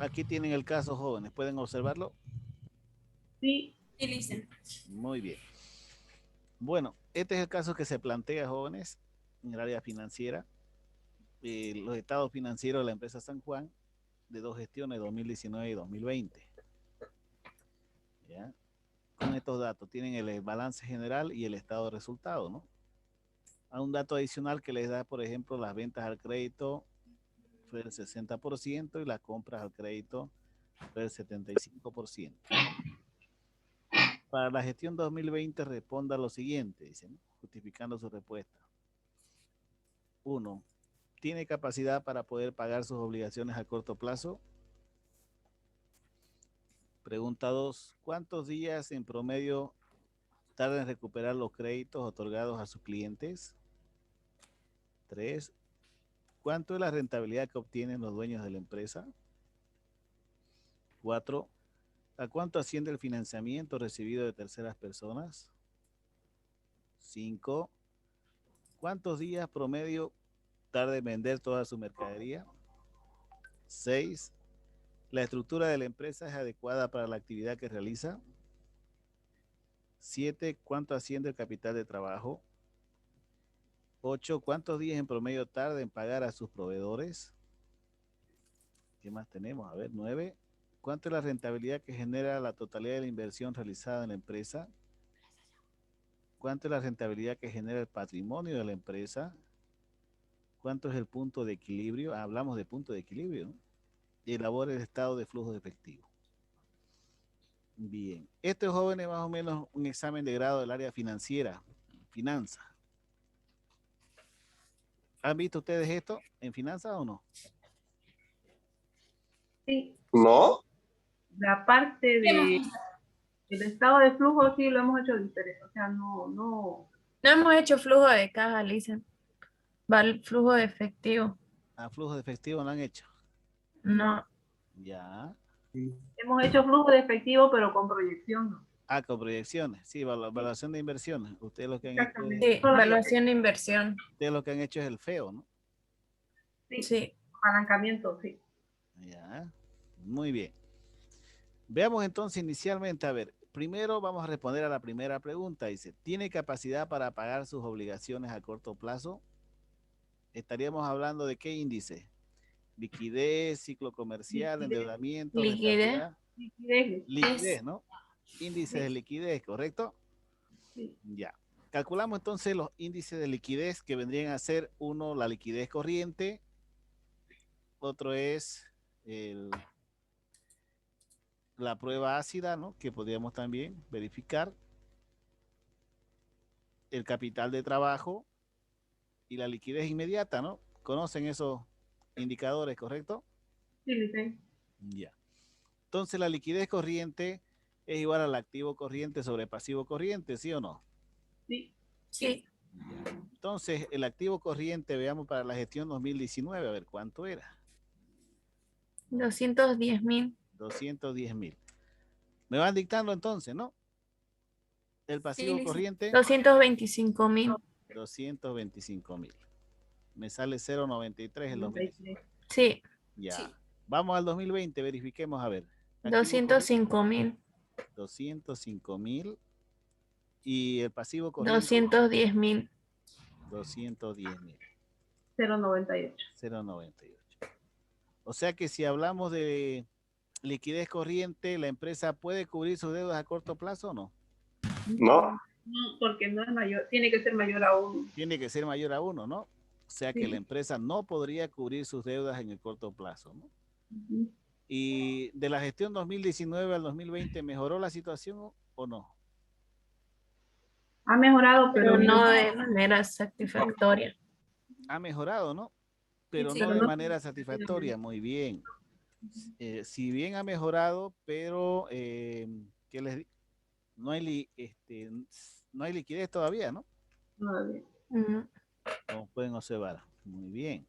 Aquí tienen el caso, jóvenes. ¿Pueden observarlo? Sí. Sí, listen. Muy bien. Bueno, este es el caso que se plantea, jóvenes, en el área financiera. Los estados financieros de la empresa San Juan de dos gestiones, 2019 y 2020. ¿Ya? Con estos datos tienen el balance general y el estado de resultados, ¿no? A un dato adicional que les da, por ejemplo, las ventas al crédito fue el 60% y las compras al crédito fue el 75%. Para la gestión 2020 responda lo siguiente, dicen, justificando su respuesta. 1. ¿Tiene capacidad para poder pagar sus obligaciones a corto plazo? Pregunta 2. ¿Cuántos días en promedio tarda en recuperar los créditos otorgados a sus clientes? 3. ¿Cuánto es la rentabilidad que obtienen los dueños de la empresa? 4. ¿A cuánto asciende el financiamiento recibido de terceras personas? 5. ¿Cuántos días promedio tarda en vender toda su mercadería? 6. ¿La estructura de la empresa es adecuada para la actividad que realiza? 7. ¿Cuánto asciende el capital de trabajo? 8. ¿Cuántos días en promedio tarda en pagar a sus proveedores? ¿Qué más tenemos? A ver, 9. ¿Cuánto es la rentabilidad que genera la totalidad de la inversión realizada en la empresa? ¿Cuánto es la rentabilidad que genera el patrimonio de la empresa? ¿Cuánto es el punto de equilibrio? Hablamos de punto de equilibrio, ¿no? Y elabora el estado de flujo de efectivo. Bien. Este joven es más o menos un examen de grado del área financiera, finanzas. ¿Han visto ustedes esto en finanzas o no? Sí. No. La parte del estado de flujo sí lo hemos hecho diferente. O sea, no. No hemos hecho flujo de caja, listen. Va el flujo de efectivo. A flujo de efectivo no han hecho. No. Ya. Hemos hecho flujo de efectivo, pero con proyección, ¿no? Ah, con proyecciones. Sí, evaluación de inversiones. Ustedes lo que han hecho es, Sí, evaluación de inversión. ustedes lo que han hecho es el feo, ¿no? Sí. Apalancamiento, sí. Ya. Muy bien. Veamos entonces inicialmente, a ver, primero vamos a responder a la primera pregunta. Dice, ¿tiene capacidad para pagar sus obligaciones a corto plazo? Estaríamos hablando de qué índice. Liquidez, ciclo comercial, endeudamiento, Liquidez. rentabilidad. Liquidez, ¿no? Índice de liquidez, ¿correcto? Sí. Ya. Calculamos entonces los índices de liquidez que vendrían a ser uno, la liquidez corriente, otro es la prueba ácida, ¿no? Que podríamos también verificar, el capital de trabajo y la liquidez inmediata, ¿no? ¿Conocen esos indicadores, correcto? Sí, Licen. Ya. Entonces la liquidez corriente es igual al activo corriente sobre pasivo corriente, ¿sí o no? Sí. Sí. Ya. Entonces el activo corriente, veamos para la gestión 2019, a ver cuánto era. 210,000. 210,000. Me van dictando entonces, ¿no? El pasivo corriente, 225,000. 225,000. Me sale 0,93 el 2019. Sí. Ya. Sí. Vamos al 2020, verifiquemos a ver. 205,000. 205,000. Y el pasivo corriente. 210,000. 210,000. 0,98. 0,98. O sea que si hablamos de liquidez corriente, ¿la empresa puede cubrir sus deudas a corto plazo o no? No. No, porque no es mayor, tiene que ser mayor a 1. Tiene que ser mayor a 1, ¿no? O sea que la empresa no podría cubrir sus deudas en el corto plazo, ¿no? Y de la gestión 2019 al 2020, ¿mejoró la situación o no? Ha mejorado, pero no de manera satisfactoria. Ha mejorado, ¿no? Pero Sí, no de manera satisfactoria. Muy bien. Si bien ha mejorado, pero ¿qué les digo? No hay, no hay liquidez todavía, ¿no? Todavía. Como pueden observar. Muy bien.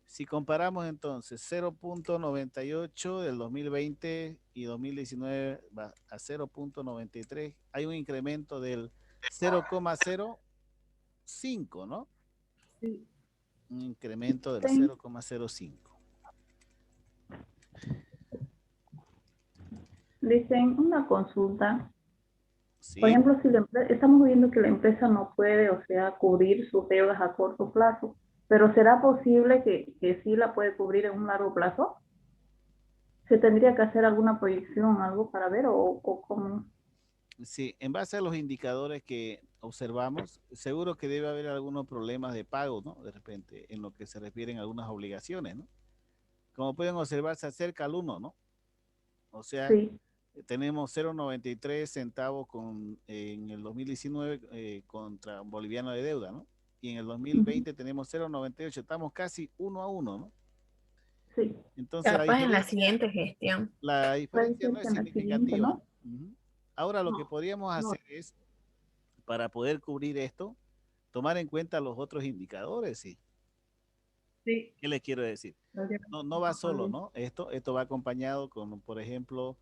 Si comparamos entonces 0,98 del 2020 y 2019 va a 0,93, hay un incremento del 0,05, ¿no? Un incremento del 0,05. Dicen una consulta. Por Sí, ejemplo, si estamos viendo que la empresa no puede, o sea, cubrir sus deudas a corto plazo, pero ¿será posible que sí la puede cubrir en un largo plazo? ¿Se tendría que hacer alguna proyección, algo para ver o cómo? sí, en base a los indicadores que observamos, seguro que debe haber algunos problemas de pago, ¿no? De repente, en lo que se refieren a algunas obligaciones, ¿no? Como pueden observar, se acerca al uno, ¿no? O sea, Sí, tenemos 0,93 centavos en el 2019 contra boliviano de deuda, ¿no? Y en el ujú, 2020 tenemos 0,98, estamos casi uno a uno, ¿no? sí, Entonces Capaz en la siguiente gestión. la puede diferencia no ser que es en la siguiente, significativa. ¿no? Ujú. Ahora lo que No, podríamos no, hacer es, para poder cubrir esto, tomar en cuenta los otros indicadores, ¿sí? sí, ¿Qué les quiero decir? No, no va solo, ¿no? Esto va acompañado con, por ejemplo,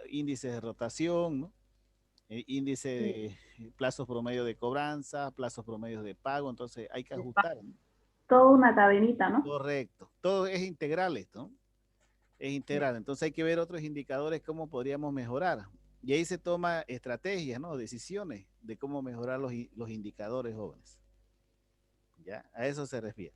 índices de rotación, ¿no? Índice sí, de plazos promedio de cobranza, plazos promedios de pago, entonces hay que va ajustar, ¿no? toda una cadenita, ¿no? Correcto. Todo es integral esto, ¿no? Es Sí, integral. Entonces hay que ver otros indicadores cómo podríamos mejorar. Y ahí se toma estrategias, ¿no? Decisiones de cómo mejorar los indicadores jóvenes. ¿Ya? A eso se refiere.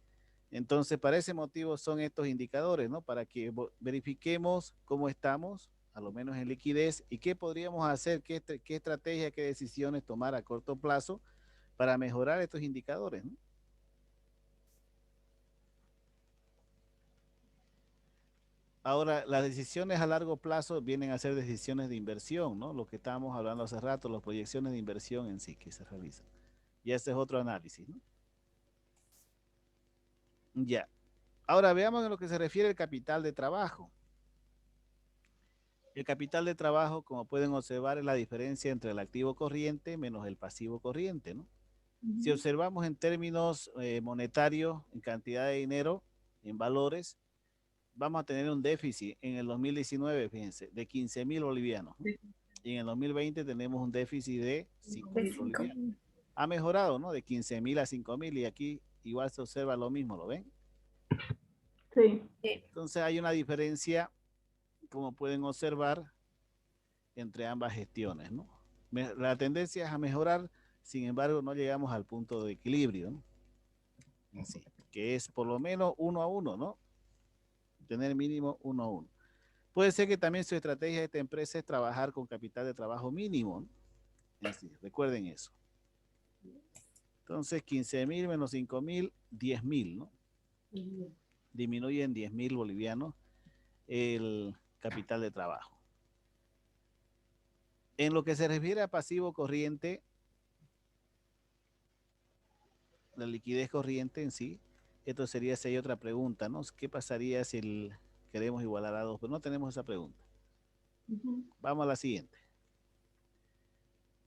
Entonces, para ese motivo son estos indicadores, ¿no? Para que verifiquemos cómo estamos, a lo menos en liquidez, y qué podríamos hacer, qué estrategia, qué decisiones tomar a corto plazo para mejorar estos indicadores, ¿no? Ahora, las decisiones a largo plazo vienen a ser decisiones de inversión, ¿no? Lo que estábamos hablando hace rato, las proyecciones de inversión en sí que se realizan. Y ese es otro análisis, ¿no? Ya. Ahora veamos en lo que se refiere al capital de trabajo. El capital de trabajo, como pueden observar, es la diferencia entre el activo corriente menos el pasivo corriente, ¿no? Si ujú, observamos en términos monetarios, en cantidad de dinero, en valores, vamos a tener un déficit en el 2019, fíjense, de 15.000 bolivianos, ¿no? sí, Y en el 2020 tenemos un déficit de De 5.000 cinco. bolivianos. Ha mejorado, ¿no? De 15.000 a 5.000 y aquí igual se observa lo mismo, ¿lo ven? sí, Sí. Entonces hay una diferencia, como pueden observar, entre ambas gestiones, ¿no? La tendencia es a mejorar, sin embargo, no llegamos al punto de equilibrio, ¿no? En sí, que es por lo menos uno a uno, ¿no? Tener mínimo uno a uno. Puede ser que también su estrategia de esta empresa es trabajar con capital de trabajo mínimo, ¿no? En sí, recuerden eso. Entonces, 15.000 menos 5.000, 10.000, ¿no? Disminuye en 10.000 bolivianos el capital de trabajo. En lo que se refiere a pasivo corriente, la liquidez corriente en sí, esto sería si hay otra pregunta, ¿no? ¿Qué pasaría si queremos igualar a dos? Pero no tenemos esa pregunta. ujú, Vamos a la siguiente.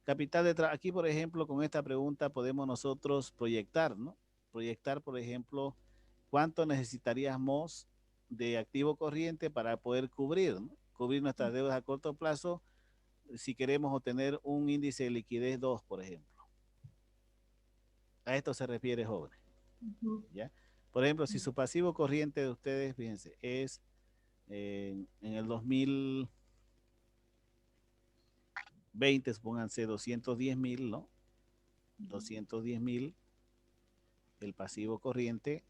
Capital de trabajo. Aquí, por ejemplo, con esta pregunta podemos nosotros proyectar, ¿no? Proyectar, por ejemplo, cuánto necesitaríamos de activo corriente para poder cubrir, ¿no? Cubrir nuestras deudas a corto plazo si queremos obtener un índice de liquidez 2, por ejemplo. A esto se refiere, jóvenes, ujú, ¿ya? Por ejemplo, si su pasivo corriente de ustedes, fíjense, es en el 2020, supónganse 210.000, ¿no? 210.000, el pasivo corriente,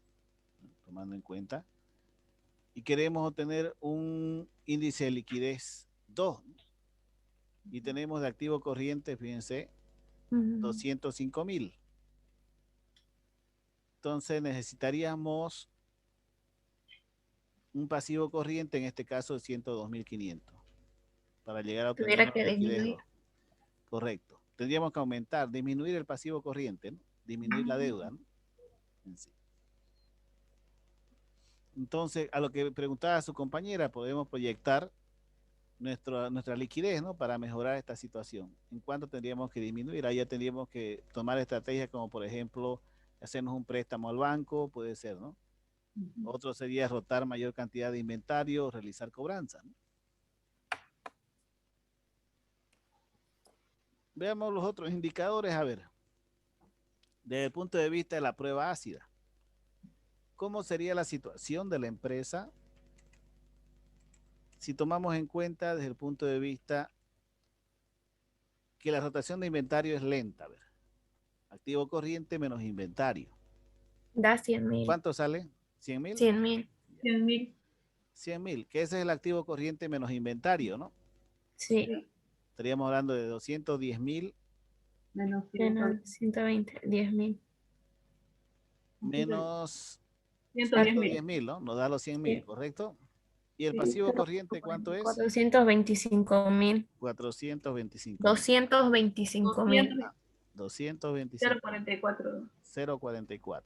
tomando en cuenta, y queremos obtener un índice de liquidez 2, ¿no? Y tenemos de activo corriente, fíjense, Ujú. 205.000. Entonces necesitaríamos un pasivo corriente, en este caso de 102.500, para llegar a obtener Tuviera una que liquidez disminuir. 2. Correcto. Tendríamos que aumentar, disminuir el pasivo corriente, ¿no? Disminuir la deuda, ¿no? En sí. Entonces, a lo que preguntaba su compañera, podemos proyectar nuestra liquidez, ¿no? Para mejorar esta situación. ¿En cuánto tendríamos que disminuir? Ahí ya tendríamos que tomar estrategias como, por ejemplo, hacernos un préstamo al banco, puede ser, ¿no? ujú. Otro sería rotar mayor cantidad de inventario, realizar cobranza, ¿no? Veamos los otros indicadores, a ver, desde el punto de vista de la prueba ácida. ¿Cómo sería la situación de la empresa si tomamos en cuenta desde el punto de vista que la rotación de inventario es lenta, a ver, activo corriente menos inventario. Da 100.000. ¿Cuánto sale? ¿100.000? 100.000. 100.000. 100.000, que ese es el activo corriente menos inventario, ¿no? Sí. Estaríamos hablando de 210.000 Menos Menos 120. 10.000. menos 110.000. 110.000, ¿no? Nos da los 100.000, Sí. ¿correcto? ¿Y el Sí, pasivo 0.44. corriente cuánto es? 425.000. 425.000. 225.000. 225. 0.44. 0.44.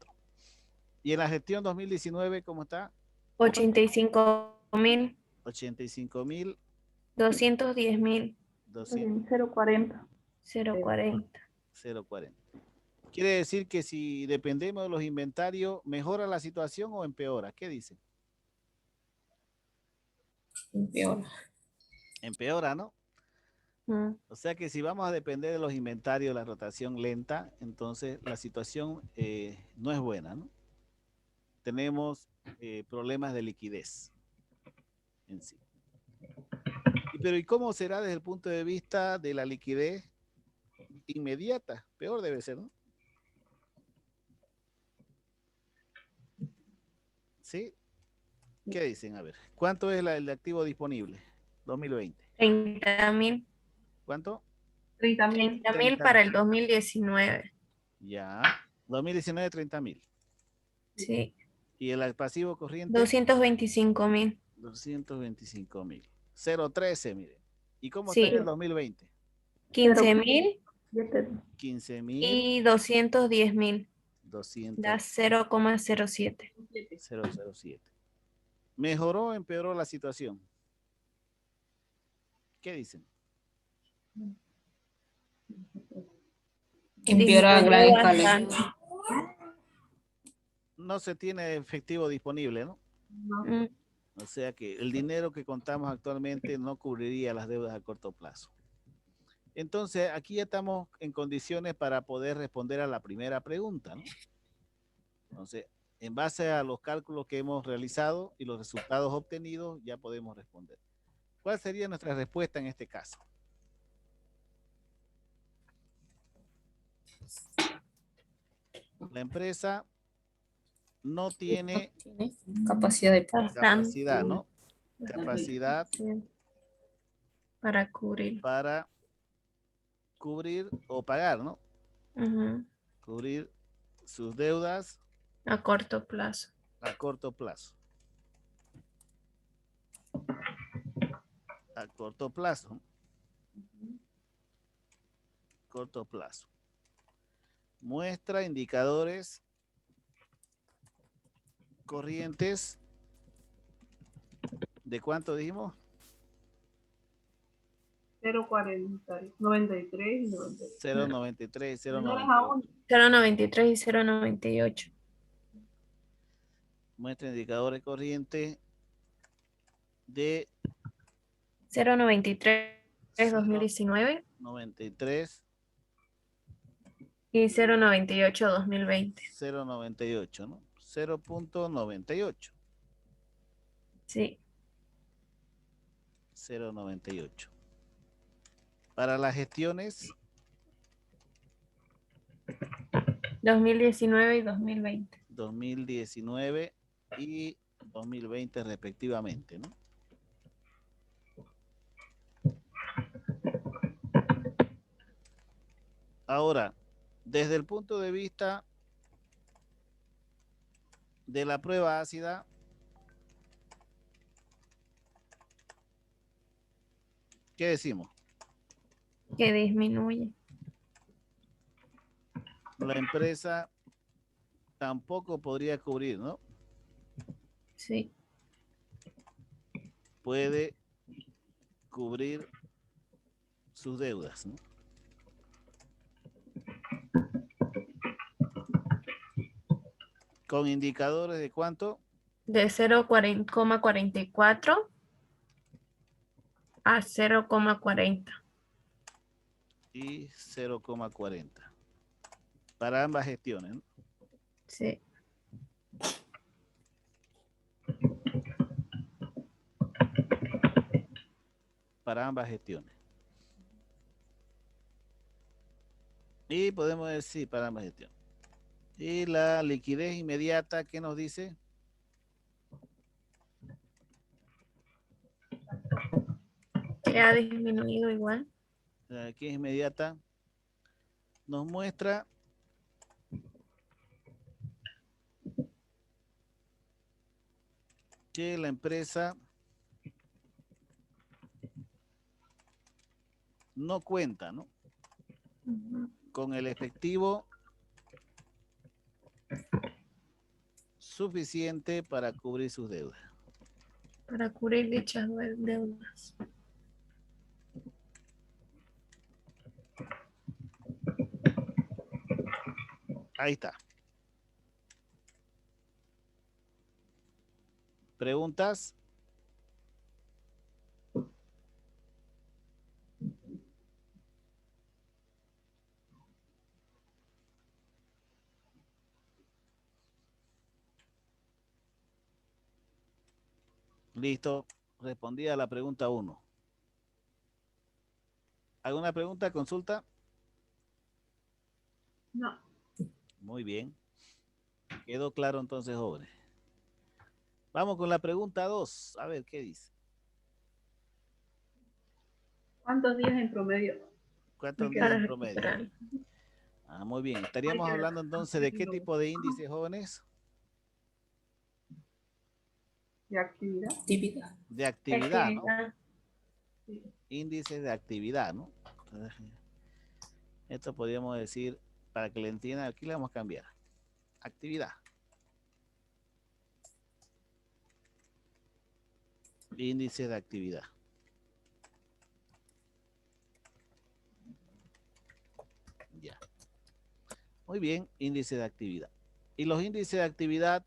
¿Y en la gestión 2019 cómo está? 85.000. 85.000. 210.000. 0.40. 0.40. 0.40. Quiere decir que si dependemos de los inventarios, ¿mejora la situación o empeora? ¿Qué dice? Peor. Empeora, ¿no? Mm. O sea que si vamos a depender de los inventarios, la rotación lenta, entonces la situación no es buena, ¿no? Tenemos problemas de liquidez en sí. Pero ¿y cómo será desde el punto de vista de la liquidez inmediata? Peor debe ser, ¿no? ¿Sí? ¿Qué dicen? A ver, ¿cuánto es el activo disponible? 2020. 30.000. ¿Cuánto? 30.000. 30.000 para el 2019. Ya. 2019, 30.000. Sí. ¿Y el pasivo corriente? 225.000. 225.000. 0.13, mire. ¿Y cómo está en Sí. el 2020? 15.000 15.000. y 210.000. 200. Da 0,07. 007. ¿Mejoró o empeoró la situación? ¿Qué dicen? Empeora a gran Disminuyó escala. bastante. No se tiene efectivo disponible, ¿no? Mm. O sea que el dinero que contamos actualmente no cubriría las deudas a corto plazo. Entonces, aquí ya estamos en condiciones para poder responder a la primera pregunta, ¿no? Entonces, en base a los cálculos que hemos realizado y los resultados obtenidos, ya podemos responder. ¿Cuál sería nuestra respuesta en este caso? La empresa no tiene Tiene capacidad de Bastante. capacidad, ¿no? Capacidad Sí. Para cubrir. para cubrir o pagar, ¿no? Ujú. Cubrir sus deudas A corto plazo. a corto plazo. A corto plazo. Corto plazo. Muestra indicadores corrientes. ¿De cuánto dijimos? 0.40. 93 y 93. 0.93 y 0.98. 0,93 y 0,98. Muestra indicadores corrientes de 0,93 2019 0.93, y 0,98 2020. 0.98, ¿no? 0.98. Sí. 0.98. Para las gestiones 2019 y 2020. 2019 y 2020 respectivamente, ¿no? Ahora, desde el punto de vista de la prueba ácida, ¿qué decimos? Que disminuye. La empresa tampoco podría cubrir, ¿no? Sí. Puede cubrir sus deudas, ¿no? Con indicadores de cuánto? De 0,44 a 0,40. Y 0.40. Para ambas gestiones, ¿no? Sí. para ambas gestiones. Y podemos decir para ambas gestiones. Y la liquidez inmediata, ¿qué nos dice? Que ha disminuido igual. La liquidez inmediata nos muestra que la empresa no cuenta, ¿no?, con el efectivo suficiente para cubrir sus deudas. Para cubrir dichas deudas. Ahí está. ¿Preguntas? Listo. Respondí a la pregunta 1. ¿Alguna pregunta, consulta? No. Muy bien. Quedó claro entonces, jóvenes. Vamos con la pregunta 2. A ver, ¿qué dice? ¿Cuántos días en promedio? ¿Cuántos Hay que días Para en promedio? recuperar. Ah, muy bien. Estaríamos Hay que hablando entonces de qué tipo de índice, jóvenes. de actividad. Actividad. De actividad, ¿no? Actividad. Índices de actividad, ¿no? Entonces, esto podríamos decir, para que le entiendan, aquí le vamos a cambiar. Actividad. Índice de actividad. Ya. Muy bien, índice de actividad. Y los índices de actividad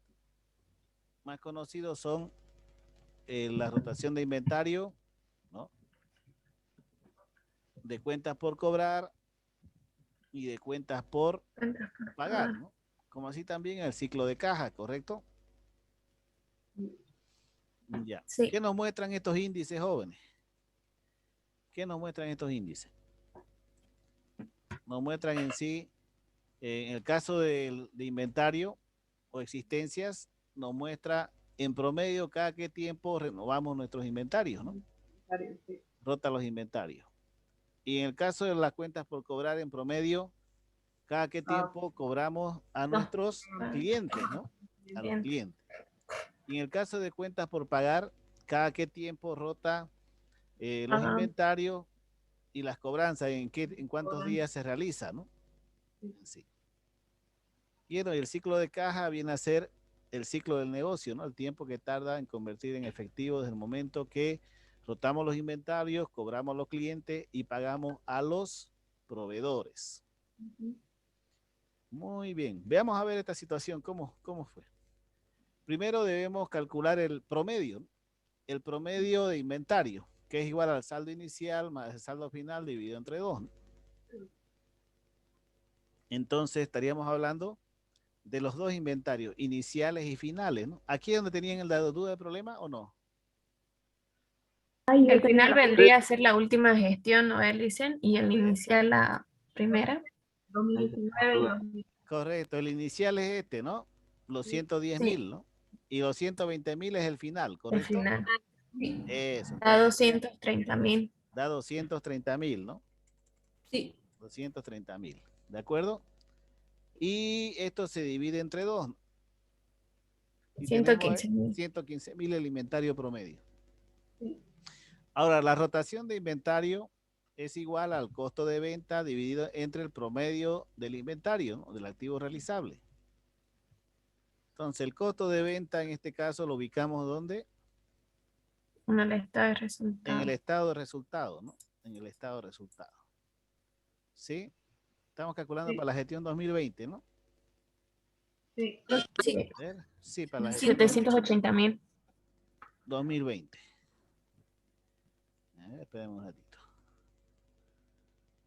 más conocidos son la rotación de inventario, ¿no?, de cuentas por cobrar y de cuentas por Cuentas por pagar, pagar. ¿no? Como así también el ciclo de caja, ¿correcto? Ya. Sí. ¿Qué nos muestran estos índices, jóvenes? ¿Qué nos muestran estos índices? Nos muestran en sí, en el caso de inventario o existencias, nos muestra en promedio cada qué tiempo renovamos nuestros inventarios, ¿no? Rota los inventarios. Y en el caso de las cuentas por cobrar, en promedio, cada qué tiempo cobramos a nuestros clientes, ¿no? A los clientes. Y en el caso de cuentas por pagar, cada qué tiempo rota los inventarios y las cobranzas, en cuántos días se realiza, ¿no? Así. Y bueno, el ciclo de caja viene a ser el ciclo del negocio, ¿no? El tiempo que tarda en convertir en efectivo desde el momento que rotamos los inventarios, cobramos a los clientes y pagamos a los proveedores. Muy bien. Veamos a ver esta situación, ¿cómo fue? Primero debemos calcular el promedio, ¿no? El promedio de inventario, que es igual al saldo inicial más el saldo final dividido entre 2, ¿no? Entonces estaríamos hablando de los dos inventarios, iniciales y finales, ¿no? ¿Aquí es donde tenían la duda de problema o no? El final vendría a ser la última gestión, ¿no, Elicen? Y el inicial la primera. 2019 y 2020. Correcto, el inicial es este, ¿no? Los 110,000, ¿no? Y los 120,000 es el final, El ¿correcto? final. Eso, Da entonces 230.000. da 230,000, ¿no? Sí. 230,000, ¿de acuerdo? Y esto se divide entre 2. Y tenemos 115.000. 115,000 el inventario promedio. Sí. Ahora, la rotación de inventario es igual al costo de venta dividido entre el promedio del inventario, ¿no?, del activo realizable. Entonces, el costo de venta en este caso lo ubicamos ¿dónde? En el estado de En resultados. el estado de resultado, ¿no? En el estado de resultado. ¿Sí? Estamos calculando Sí. para la gestión 2020, ¿no? Sí. Sí. A ver, sí, para la gestión 780.000. 2020. A ver, esperemos un ratito.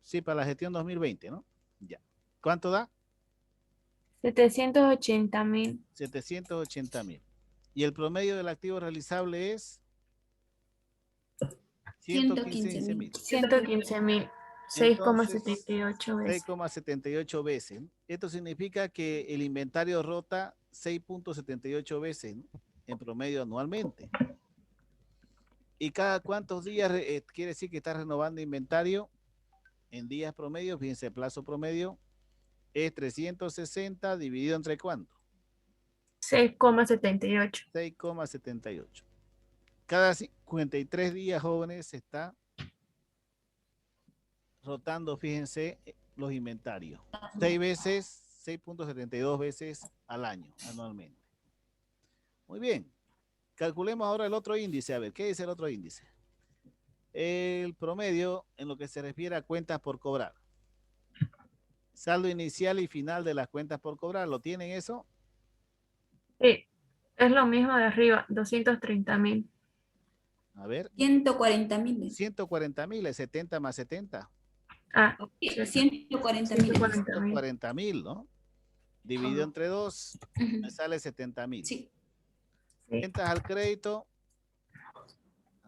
Sí, para la gestión 2020, ¿no? Ya. ¿Cuánto da? 780.000. 780,000. Y el promedio del activo realizable es 115 mil. 115.000. Entonces, 6,78 veces. 6,78 veces. Esto significa que el inventario rota 6,78 veces, ¿no? En promedio anualmente. ¿Y cada cuántos días quiere decir que está renovando inventario? En días promedio, fíjense, el plazo promedio es 360 dividido entre ¿cuánto? 6,78. 6,78. Cada 53 días, jóvenes, se está rotando, fíjense, los inventarios. 6 veces, 6,72 veces al año, anualmente. Muy bien. Calculemos ahora el otro índice. A ver, ¿qué dice el otro índice? El promedio en lo que se refiere a cuentas por cobrar. Saldo inicial y final de las cuentas por cobrar. ¿Lo tienen eso? Sí, es lo mismo de arriba, 230.000. A ver, 140.000. 140.000 es 70 más 70. Ah, 140.000. 140.000. 40.000, ¿no? Dividido entre 2, me sale 70.000. Sí, Sí, Ventas al crédito.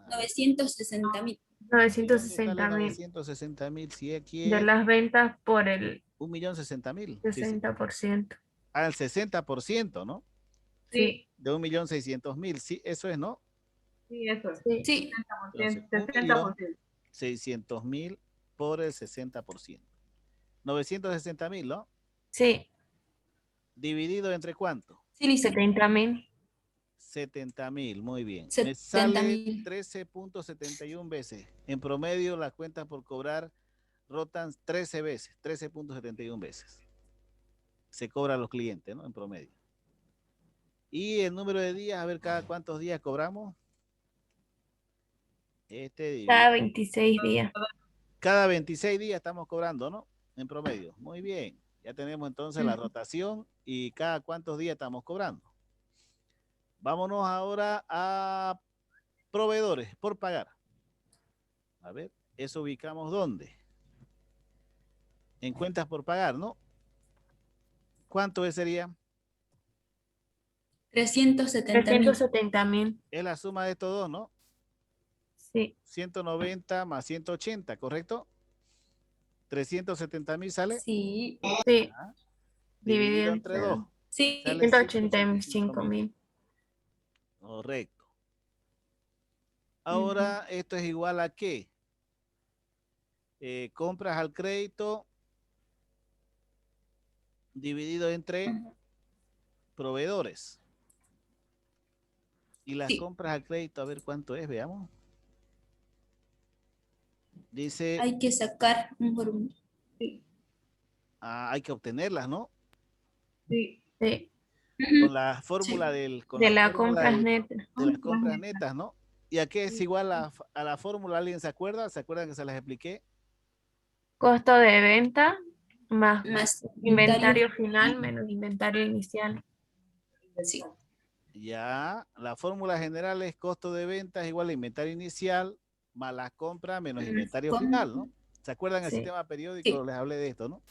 960.000. ¿Dónde sale 960.000 960.000? Si aquí de es las ventas por el 1.060.000. Sí, sí. 60%. Al 60%, ¿no? Sí, De 1.600.000. Sí, eso es, ¿no? Sí, eso es. sí, Sí, Entonces, 60%. 1.600.000 por el 60%. 960.000, ¿no? sí, Dividido entre ¿cuánto? sí, Lisa. 70.000. 70.000, muy bien. Me 70.000. sale 13,71 veces. En promedio, las cuentas por cobrar rotan 13 veces, 13,71 veces. Se cobra a los clientes, ¿no? En promedio. Y el número de días, a ver cada cuántos días cobramos. Cada 26 días. Cada 26 días estamos cobrando, ¿no? En promedio. Muy bien. Ya tenemos entonces la Ujú. rotación y cada cuántos días estamos cobrando. Vámonos ahora a proveedores por pagar. A ver, eso ubicamos ¿dónde? En cuentas por pagar, ¿no? ¿Cuánto sería? 370.000. 370.000. Es la suma de estos dos, ¿no? Sí, 190 más 180, ¿correcto? 370.000 sale. Sí, sí, Ah, dividido dividido entre entre 2. sí. Sale 185.000. Correcto. Ahora, esto es igual a ¿qué? Compras al crédito dividido entre Ujú. proveedores. Y las Sí, compras al crédito, a ver cuánto es, veamos. Dice, hay que sacar un volumen. hay que obtenerlas, ¿no? Sí. Sí, Con la fórmula de las compras netas. de las compras netas, ¿no? ¿Y a qué es igual a la fórmula? ¿Alguien se acuerda? ¿Se acuerdan que se las expliqué? Costo de venta más Más inventario final menos inventario inicial. Sí. Ya, la fórmula general es costo de venta es igual a inventario inicial más la compra menos inventario final, ¿no? ¿Se acuerdan el Sí. sistema periódico? Sí. Les hablé de esto, ¿no?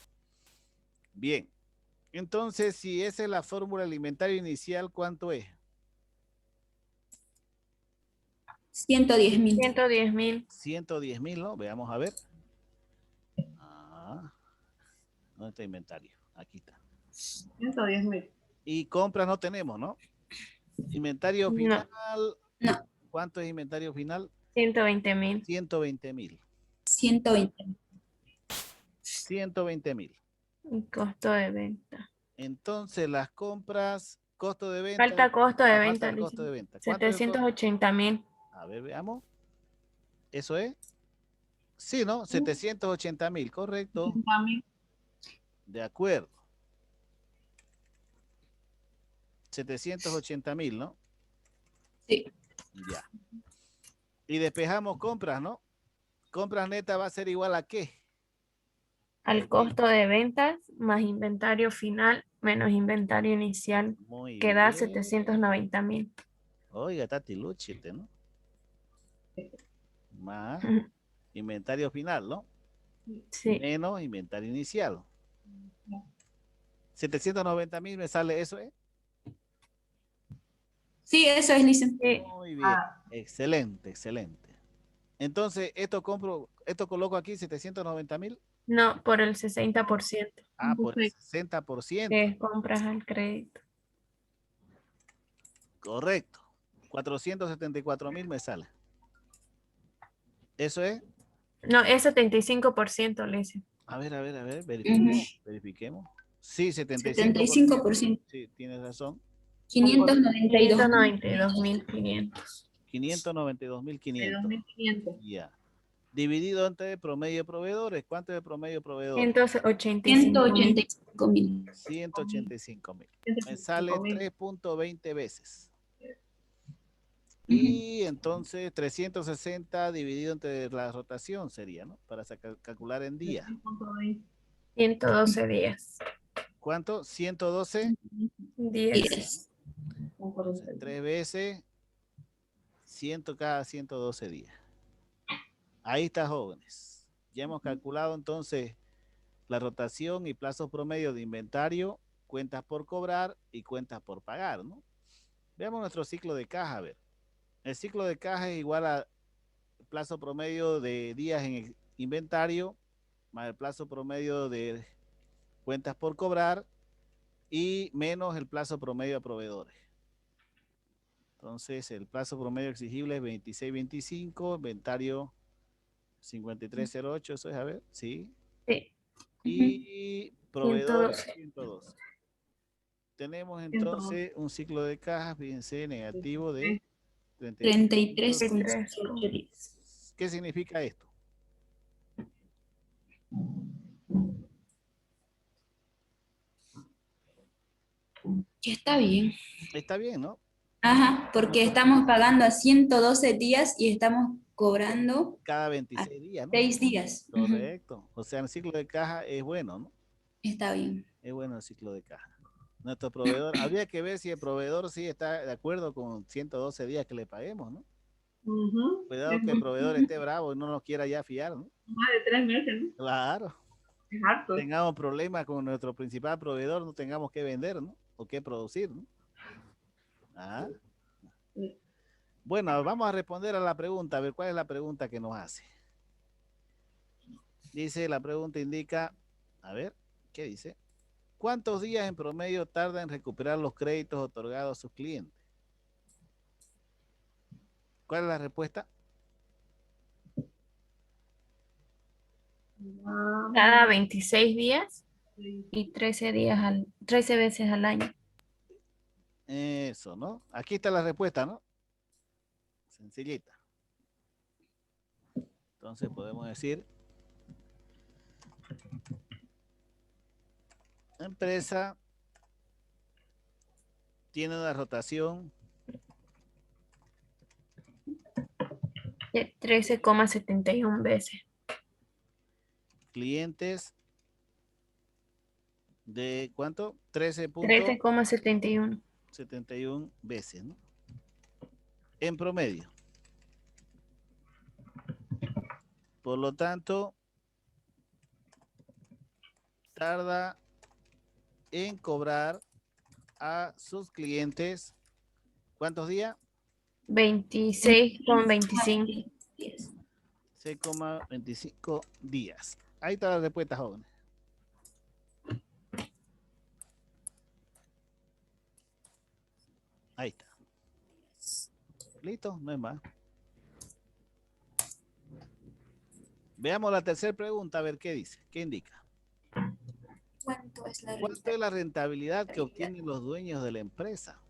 Bien. Entonces, si esa es la fórmula del inventario inicial, ¿cuánto es? 110.000. 110.000. 110.000, ¿no? Veamos a ver. ¿Dónde está inventario? Aquí está. 110.000. Y compras no tenemos, ¿no? Inventario final. No, ¿Cuánto es inventario final? 120.000. 120.000. 120. 120.000. Y costo de venta. Entonces, las compras, costo de venta. Falta costo de venta, Falta el costo de Alicia. venta. ¿Cuánto es el costo? 780.000. A ver, veamos. ¿Eso es? Sí, ¿no? 780.000, correcto. 80.000. De acuerdo. 780.000, ¿no? Sí. Ya. Y despejamos compras, ¿no? Compras neta va a ser igual a ¿qué? Al costo de ventas más inventario final menos inventario inicial, Muy que da bien. 790.000. Oiga, Tati Luchite, ¿no? Más inventario final, ¿no? Sí, Menos inventario inicial. 790.000 me sale eso, ¿eh? Sí, eso es, Lisa. sí, Muy bien. Ah, Excelente, excelente. Entonces, esto coloco aquí 790.000. No, por el 60%. Ah, por el Puse 60%. Que compras al crédito. Correcto. 474.000 me sale. Eso es. No, es 75%, Lizzie. A ver, verifiquemos. Ujú. Verifiquemos. Sí, 75%. 75%. Sí, tienes razón. 592.500. 592.500. 592.500. 2.500. Ya. Dividido entre promedio de proveedores. ¿Cuánto es el promedio de proveedores? 185.000. 185.000. 185.000. Me 185.000. sale 3.20 veces. Y entonces 360 dividido entre la rotación sería, ¿no? Para calcular en día. 3.20. 112 días. ¿Cuánto? 112 10. días. Entonces, 3 veces 100 cada 112 días. Ahí está, jóvenes. Ya hemos calculado entonces la rotación y plazos promedio de inventario, cuentas por cobrar y cuentas por pagar, ¿no? Veamos nuestro ciclo de caja, a ver. El ciclo de caja es igual a plazo promedio de días en el inventario más el plazo promedio de cuentas por cobrar y menos el plazo promedio a proveedores. Entonces, el plazo promedio exigible es 26.25, inventario 53.08, eso es, a ver, sí. Sí. Y proveedores 112. 112. Tenemos entonces un ciclo de cajas, fíjense, negativo de 33.8 días. ¿Qué significa esto? Que está bien. Está bien, ¿no? Ajá, porque estamos pagando a 112 días y estamos cobrando Cada a 26 días, ¿no? 6 días. Ujú. Correcto. O sea, el ciclo de caja es bueno, ¿no? Está bien. Es bueno el ciclo de caja. Nuestro proveedor, habría que ver si el proveedor sí está de acuerdo con 112 días que le paguemos, ¿no? Ujú. Cuidado que el proveedor esté bravo y no nos quiera ya fiar, ¿no? Más de 3 meses, ¿no? Claro. Es harto. Tengamos problemas con nuestro principal proveedor, no tengamos que vender, ¿no? O que producir, ¿no? Ah. Sí. Bueno, vamos a responder a la pregunta, a ver cuál es la pregunta que nos hace. Dice, la pregunta indica, a ver, ¿qué dice? ¿Cuántos días en promedio tarda en recuperar los créditos otorgados a sus clientes? ¿Cuál es la respuesta? Cada 26 días Sí. y 13 veces al año. Eso, ¿no? Aquí está la respuesta, ¿no? Sencillita. Entonces podemos decir, la empresa tiene una rotación De 13,71 veces. clientes de ¿cuánto? 13,71. 13.71 veces, ¿no? En promedio. Por lo tanto, tarda en cobrar a sus clientes, ¿cuántos días? 26,25. 6,25 días. Ahí está la respuesta, jóvenes. Ahí está. ¿Listo? No es más. Veamos la tercera pregunta, a ver qué dice, qué indica. ¿Cuánto es la ¿Cuánto es la rentabilidad que obtienen los dueños de la empresa?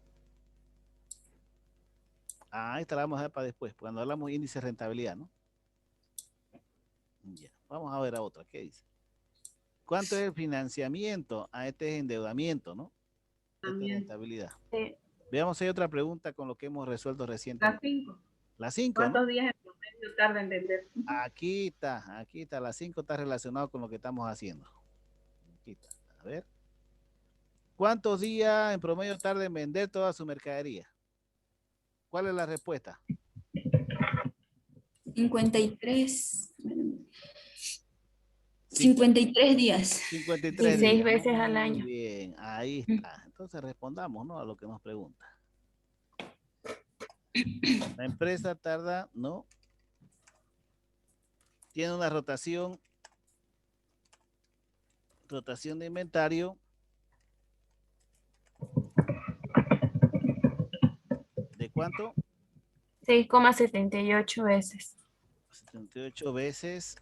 Ah, esta la vamos a ver para después, cuando hablamos de índice de rentabilidad, ¿no? Ya, vamos a ver a otra, ¿qué dice? ¿Cuánto es el financiamiento? Ah, este es endeudamiento, ¿no? Esta es También. rentabilidad. Sí. Veamos si hay otra pregunta con lo que hemos resuelto Las recientemente. 5. La 5, ¿no? ¿Cuántos días en promedio tarda en vender? Aquí está, la 5 está relacionado con lo que estamos haciendo. Aquí está, a ver. ¿Cuántos días en promedio tarda en vender toda su mercadería? ¿Cuál es la respuesta? 53. 53 53 días. 53 Y 6 días. veces al Muy año. bien, ahí está. Entonces respondamos, ¿no? A lo que nos pregunta. La empresa tarda, ¿no? Tiene una rotación de inventario ¿de cuánto? 6,78 veces. 78 veces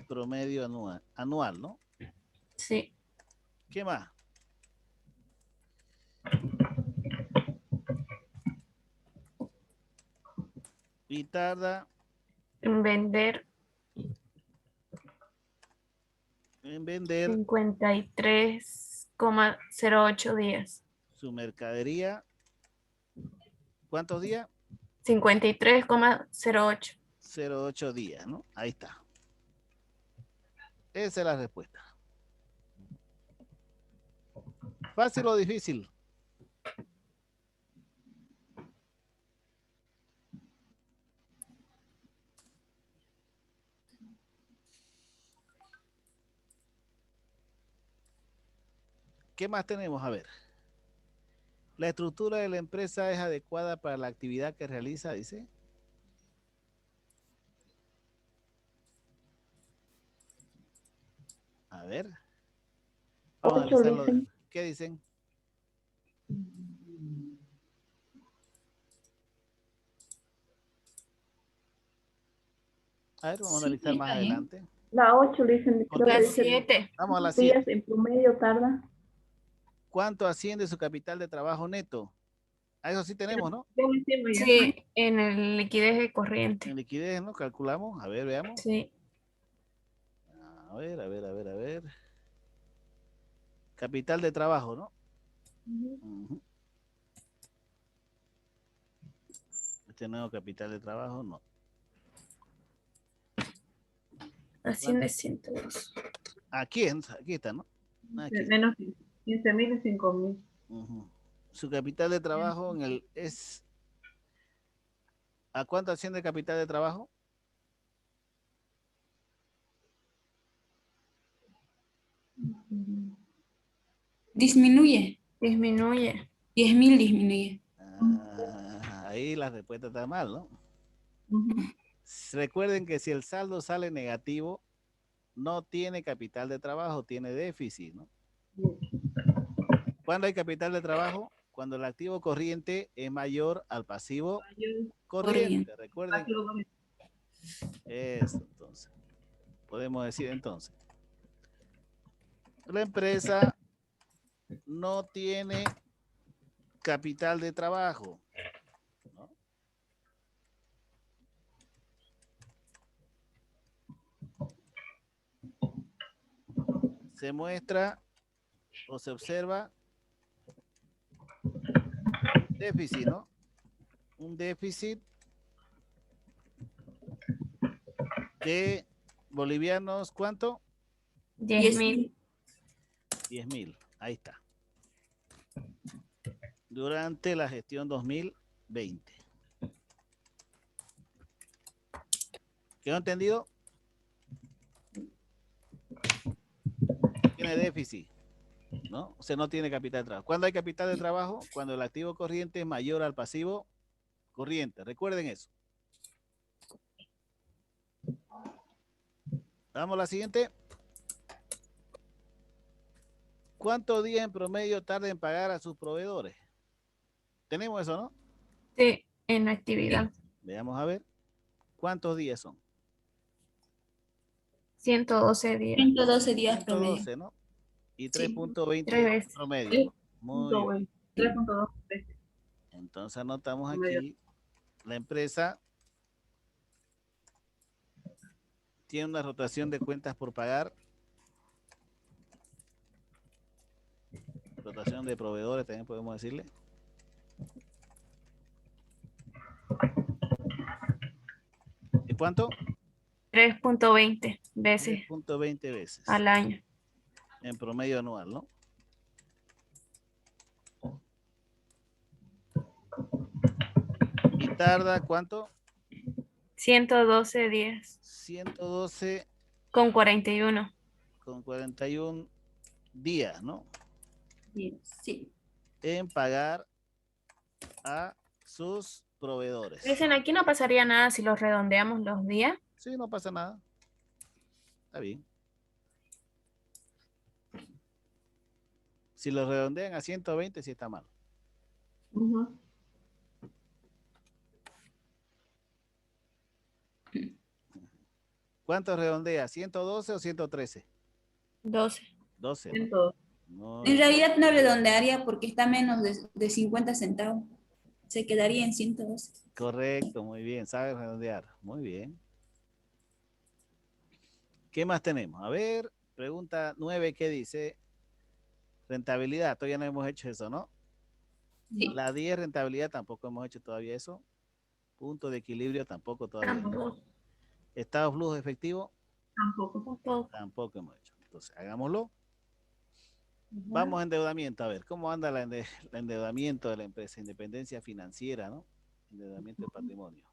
promedio anual, ¿no? Sí. ¿Qué más? Y tarda En vender en vender 53,08 días. su mercadería. ¿Cuántos días? 53,08. 0,8 días, ¿no? Ahí está. Esa es la respuesta. ¿Fácil o difícil? ¿Qué más tenemos? A ver. La estructura de la empresa es adecuada para la actividad que realiza, dice. A ver. Vamos a 8 analizarlo. dicen. ¿Qué dicen? A ver, vamos a Sí, analizar más está bien. adelante. La 8 dicen, creo Ok. que La dice 7. Vamos a la días 7. en promedio tarda. ¿Cuánto asciende su capital de trabajo neto? A eso sí tenemos, ¿no? Yo me entiendo ya. Sí, en el liquidez de corriente. En liquidez, ¿no? Calculamos. A ver, veamos. Sí. A ver, a ver, a ver, a ver. Capital de trabajo, ¿no? Ujú. Este nuevo capital de trabajo, no. Asciende 102. Aquí está, ¿no? Aquí. Menos 15.000 y 5.000. Ujú. Su capital de trabajo es. ¿A cuánto asciende el capital de trabajo? Disminuye. Disminuye. 10.000 disminuye. Ahí la respuesta está mal, ¿no? Ujú. Recuerden que si el saldo sale negativo, no tiene capital de trabajo, tiene déficit, ¿no? ¿Cuándo hay capital de trabajo? Cuando el activo corriente es mayor al pasivo corriente. Recuerden eso, entonces. Podemos decir entonces. La empresa no tiene capital de trabajo, ¿no? Se muestra o se observa déficit, ¿no? Un déficit de bolivianos, ¿cuánto? 10.000. 10.000. Ahí está. Durante la gestión 2020. ¿Quedó entendido? Tiene déficit, ¿no? O sea, no tiene capital de trabajo. ¿Cuándo hay capital de trabajo? Cuando el activo corriente es mayor al pasivo corriente. Recuerden eso. Vamos a la siguiente. ¿Cuántos días en promedio tarda en pagar a sus proveedores? Tenemos eso, ¿no? Sí, en actividad. Veamos a ver. ¿Cuántos días son? 112 días. 112 días promedio. 112, ¿no? Y Sí. 3.20 3 veces. promedio, ¿no? Muy bien. 3.2 veces. Entonces anotamos Promedio. aquí. La empresa tiene una rotación de cuentas por pagar. Rotación de proveedores también podemos decirle. ¿De cuánto? 3.20 veces 3.20 veces al año. en promedio anual, ¿no? ¿Y tarda cuánto? 112 días 112 con 41. con 41 días, ¿no? Bien, sí. En pagar a sus proveedores. Dicen, aquí no pasaría nada si los redondeamos los días. Sí, no pasa nada. Está bien. Si lo redondean a 120, sí está mal. Ujú. ¿Cuánto redondea? ¿112 o 113? 12. 12, ¿no? 102. Muy En bien. realidad no redondearía porque está menos de 50 centavos. Se quedaría en 112. Correcto, muy bien. Sabes redondear. Muy bien. ¿Qué más tenemos? A ver, pregunta 9, ¿qué dice? Rentabilidad, todavía no hemos hecho eso, ¿no? Sí. La 10, rentabilidad, tampoco hemos hecho todavía eso. Punto de equilibrio, tampoco todavía. Tampoco. Estado flujo efectivo, Tampoco. Tampoco. tampoco hemos hecho. Entonces, hagámoslo. Ujú. Vamos a endeudamiento, a ver, ¿cómo anda el endeudamiento de la empresa? Independencia financiera, ¿no? Endeudamiento de patrimonio.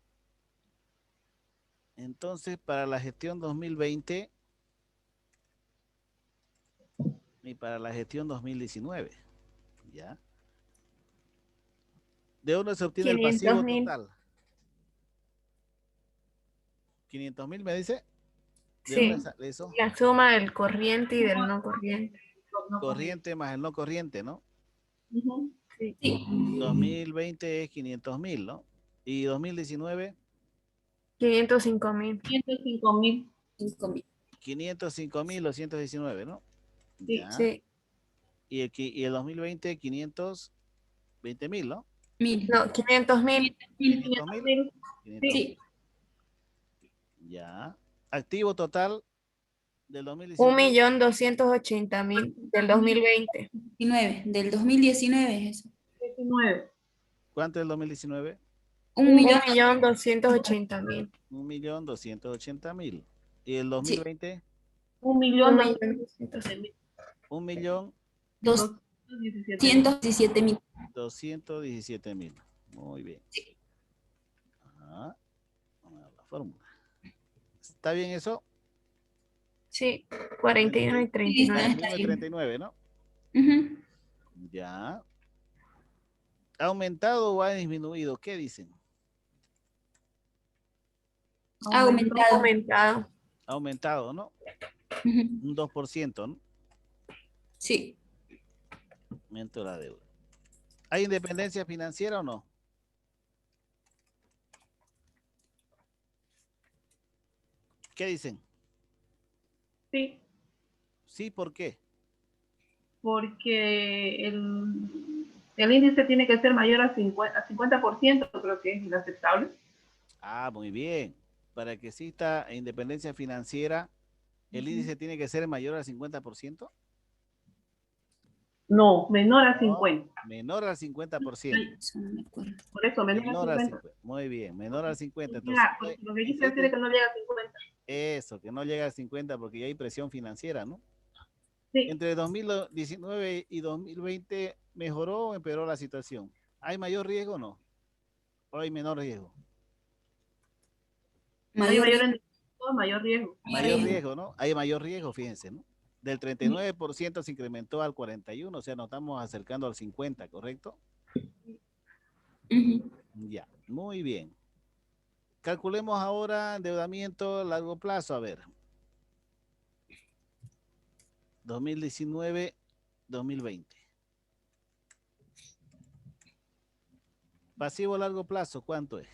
Entonces, para la gestión 2020 y para la gestión 2019, ¿ya? ¿De dónde se obtiene el 500 pasivo mil. total? 500.000, me dice. ¿De dónde Sí. sale eso? La suma del corriente y del no corriente. No corriente. Corriente más el no corriente, ¿no? Ujú. Sí. Sí. 2020 es 500.000, ¿no? Y 2019, 505.000. 105.000. 5.000. 505.219, ¿no? Sí. Ya. Sí. Y el 2020, 520.000, ¿no? 1.000. No, 500.000. 500.000. 500.000. 500.000. Sí. Ya. Activo total del Un 2019. millón 280.000 del 2020. 19. Del 2019 es eso. 19. ¿Cuánto es el 2019? 1.000.000. 1.280.000. 1.280.000. ¿Y el Sí. 2020? 1.200.000. 1.217.000. 217.000. 1.217.000. Muy bien. Ajá. Vamos a ver la fórmula. ¿Está bien eso? Sí, 41 y Sí, 39. está 41 y bien. 39, ¿no? Ujú. Ya. ¿Ha aumentado o ha disminuido? ¿Qué dicen? Ha aumentado. Aumentado. Ha aumentado, ¿no? Ujú. Un 2%, ¿no? Sí. Aumento de la deuda. ¿Hay independencia financiera o no? ¿Qué dicen? Sí, Sí, ¿por qué? porque el índice tiene que ser mayor a 50%, creo que es inaceptable. Ah, muy bien. Para que exista independencia financiera, ¿el índice tiene que ser mayor al 50%? No, menor a No, 50. menor al 50%. Eso no me acuerdo. Por eso, menor a Menor al 50. 50. Muy bien, menor al 50. Entonces, Ya, porque lo que quise decir es que no llega a 50. eso, que no llega al 50 porque ya hay presión financiera, ¿no? Sí, Entre 2019 y 2020, ¿mejoró o empeoró la situación? ¿Hay mayor riesgo o no? ¿O hay menor riesgo? hay Mayor mayor riesgo. endeudamiento, mayor riesgo. Mayor Mayor riesgo. riesgo, ¿no? Hay mayor riesgo, fíjense, ¿no? Del 39% se incrementó al 41%, o sea, nos estamos acercando al 50%, ¿correcto? Ujú. Ya, muy bien. Calculemos ahora endeudamiento a largo plazo, a ver. 2019, 2020. Pasivo a largo plazo, ¿cuánto es?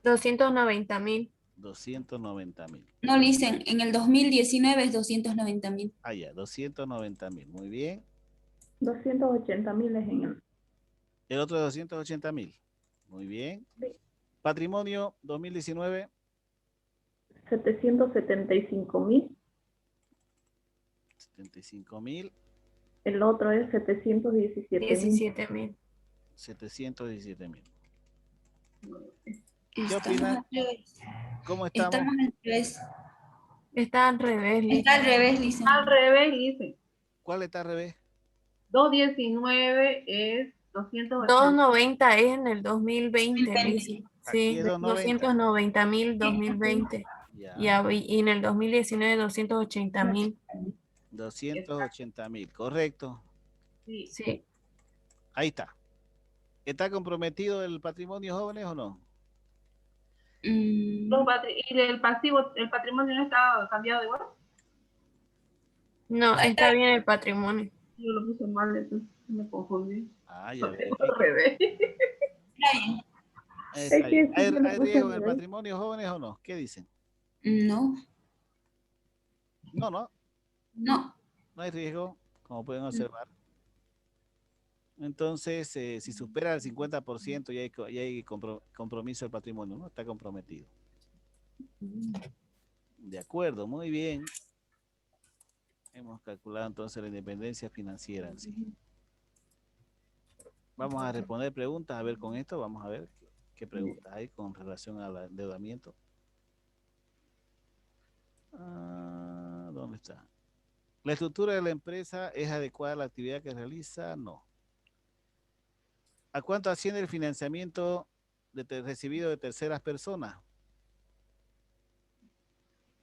290.000. 290.000. No, dicen, en el 2019 es 290.000. Ah, ya, 290.000. Muy bien. 280.000 es en el. El otro de 280.000. Muy bien. Patrimonio 2019. 775.000. 75.000. El otro es 717.000. 17.000. 717.000. ¿Qué Estamos opinan? al revés. ¿Cómo estamos? Estamos al revés. Está al revés, Liz. Está al revés, dicen. Al revés, dice. ¿Cuál está al revés? 219 es 280. 290 es en el 2020, Liz. 2020. Aquí Sí, es 290. 290.000 2020. Ya, Y en el 2019 280.000. 280.000. Correcto. Sí, Sí, Ahí está. ¿Está comprometido el patrimonio jóvenes o no? Mm, ¿Y el pasivo, el patrimonio no está cambiado igual? No, está bien el patrimonio. Yo lo puse mal, entonces me confundí. Ah, ya Lo veo. tengo al revés. está bien. Está Es bien. que ¿Hay, sí, yo le hay puse al riesgo en el revés. patrimonio, jóvenes, o no? ¿Qué dicen? No, No, no, no. no hay riesgo, como pueden observar. Entonces, si supera el 50%, ya hay compromiso del patrimonio, ¿no? Está comprometido. De acuerdo, muy bien. Hemos calculado entonces la independencia financiera en sí. Vamos a responder preguntas, a ver con esto, vamos a ver qué preguntas hay con relación al endeudamiento. ¿Dónde está? ¿La estructura de la empresa es adecuada a la actividad que realiza? No. ¿A cuánto asciende el financiamiento recibido de terceras personas?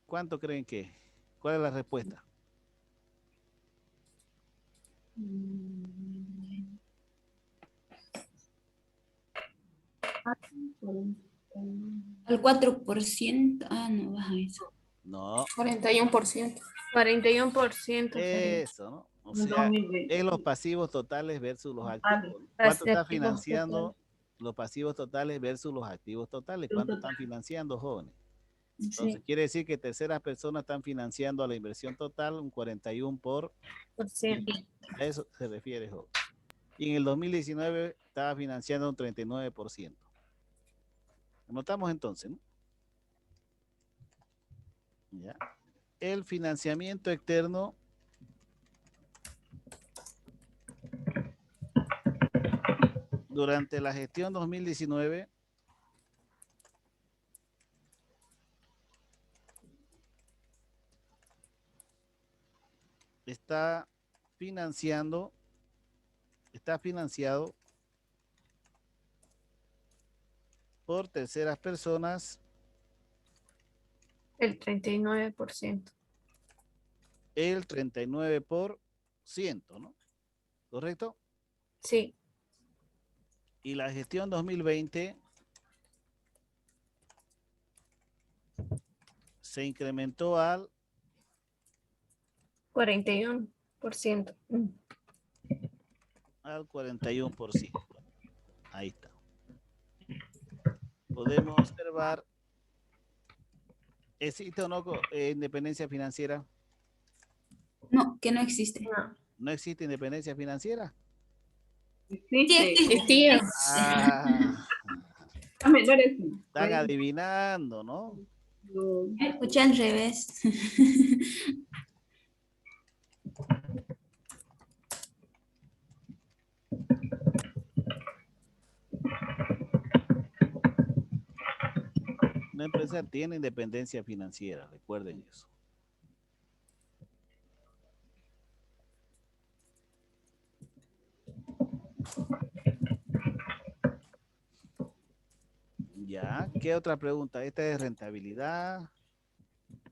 ¿Cuánto creen que? ¿Cuál es la respuesta? Al 4%. Ah, no, baja eso. No, 41%. 41% sería. eso, ¿no? O En sea, 2020. es los pasivos totales versus los activos. Vale. ¿Cuánto está Activos financiando totales. los pasivos totales versus los activos totales? ¿Cuánto están financiando, jóvenes? Entonces, Sí. quiere decir que terceras personas están financiando a la inversión total un 41%. A eso se refiere, joven. Y en el 2019 estaba financiando un 39%. Anotamos entonces, ¿no? ¿Ya? El financiamiento externo durante la gestión 2019 está financiado por terceras personas El 39%. el 39%, ¿no? ¿Correcto? Sí, Y la gestión 2020 se incrementó al 41%. 41%. Ahí está. Podemos observar, ¿existe o no independencia financiera? No, que no existe. No. ¿No existe independencia financiera? Sí Existe. existe. Ah, Los menores sí. están adivinando, ¿no? No. Escuché al revés. Una empresa tiene independencia financiera, recuerden eso. Ya, ¿qué otra pregunta? Esta es rentabilidad.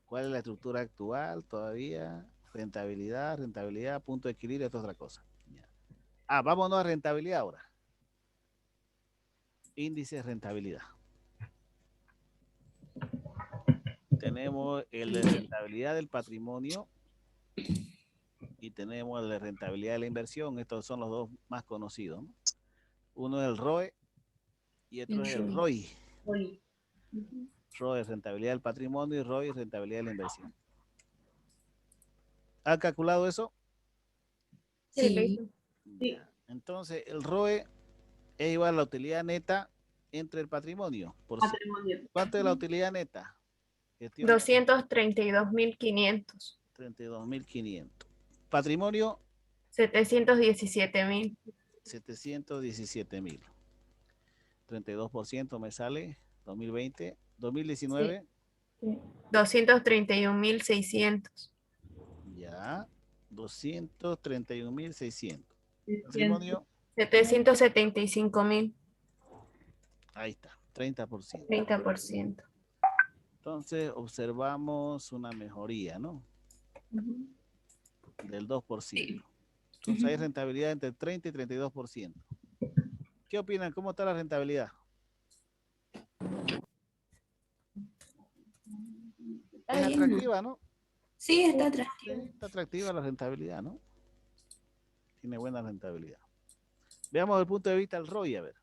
¿Cuál es la estructura actual todavía? Rentabilidad, punto de equilibrio, esto es otra cosa. Ya. Vámonos a rentabilidad ahora. Índice de rentabilidad. Tenemos el de rentabilidad del patrimonio y tenemos el de rentabilidad de la inversión. Estos son los dos más conocidos, ¿no? Uno es el ROE y otro es el ROI. Oye. ROE es rentabilidad del patrimonio y ROI es rentabilidad de la inversión. ¿Ha calculado eso? Sí, Sí. Ya. Entonces, el ROE es igual a la utilidad neta entre el patrimonio. Patrimonio. ¿Cuánto es la utilidad neta? Gestión 232.500. 32.500. Patrimonio 717.000. 717.000. 32% me sale 2020. Sí. 2019 Sí. 231.600. ya 231.600. 600. Patrimonio 775.000. ahí está, 30%. 30%. Entonces observamos una mejoría, ¿no? Del 2%. Entonces hay rentabilidad entre 30 y 32%. ¿Qué opinan? ¿Cómo está la rentabilidad? atractiva, ¿no? Sí, está Sí, atractivo. está atractiva la rentabilidad, ¿no? Tiene buena rentabilidad. Veamos el punto de vista del ROI, a ver.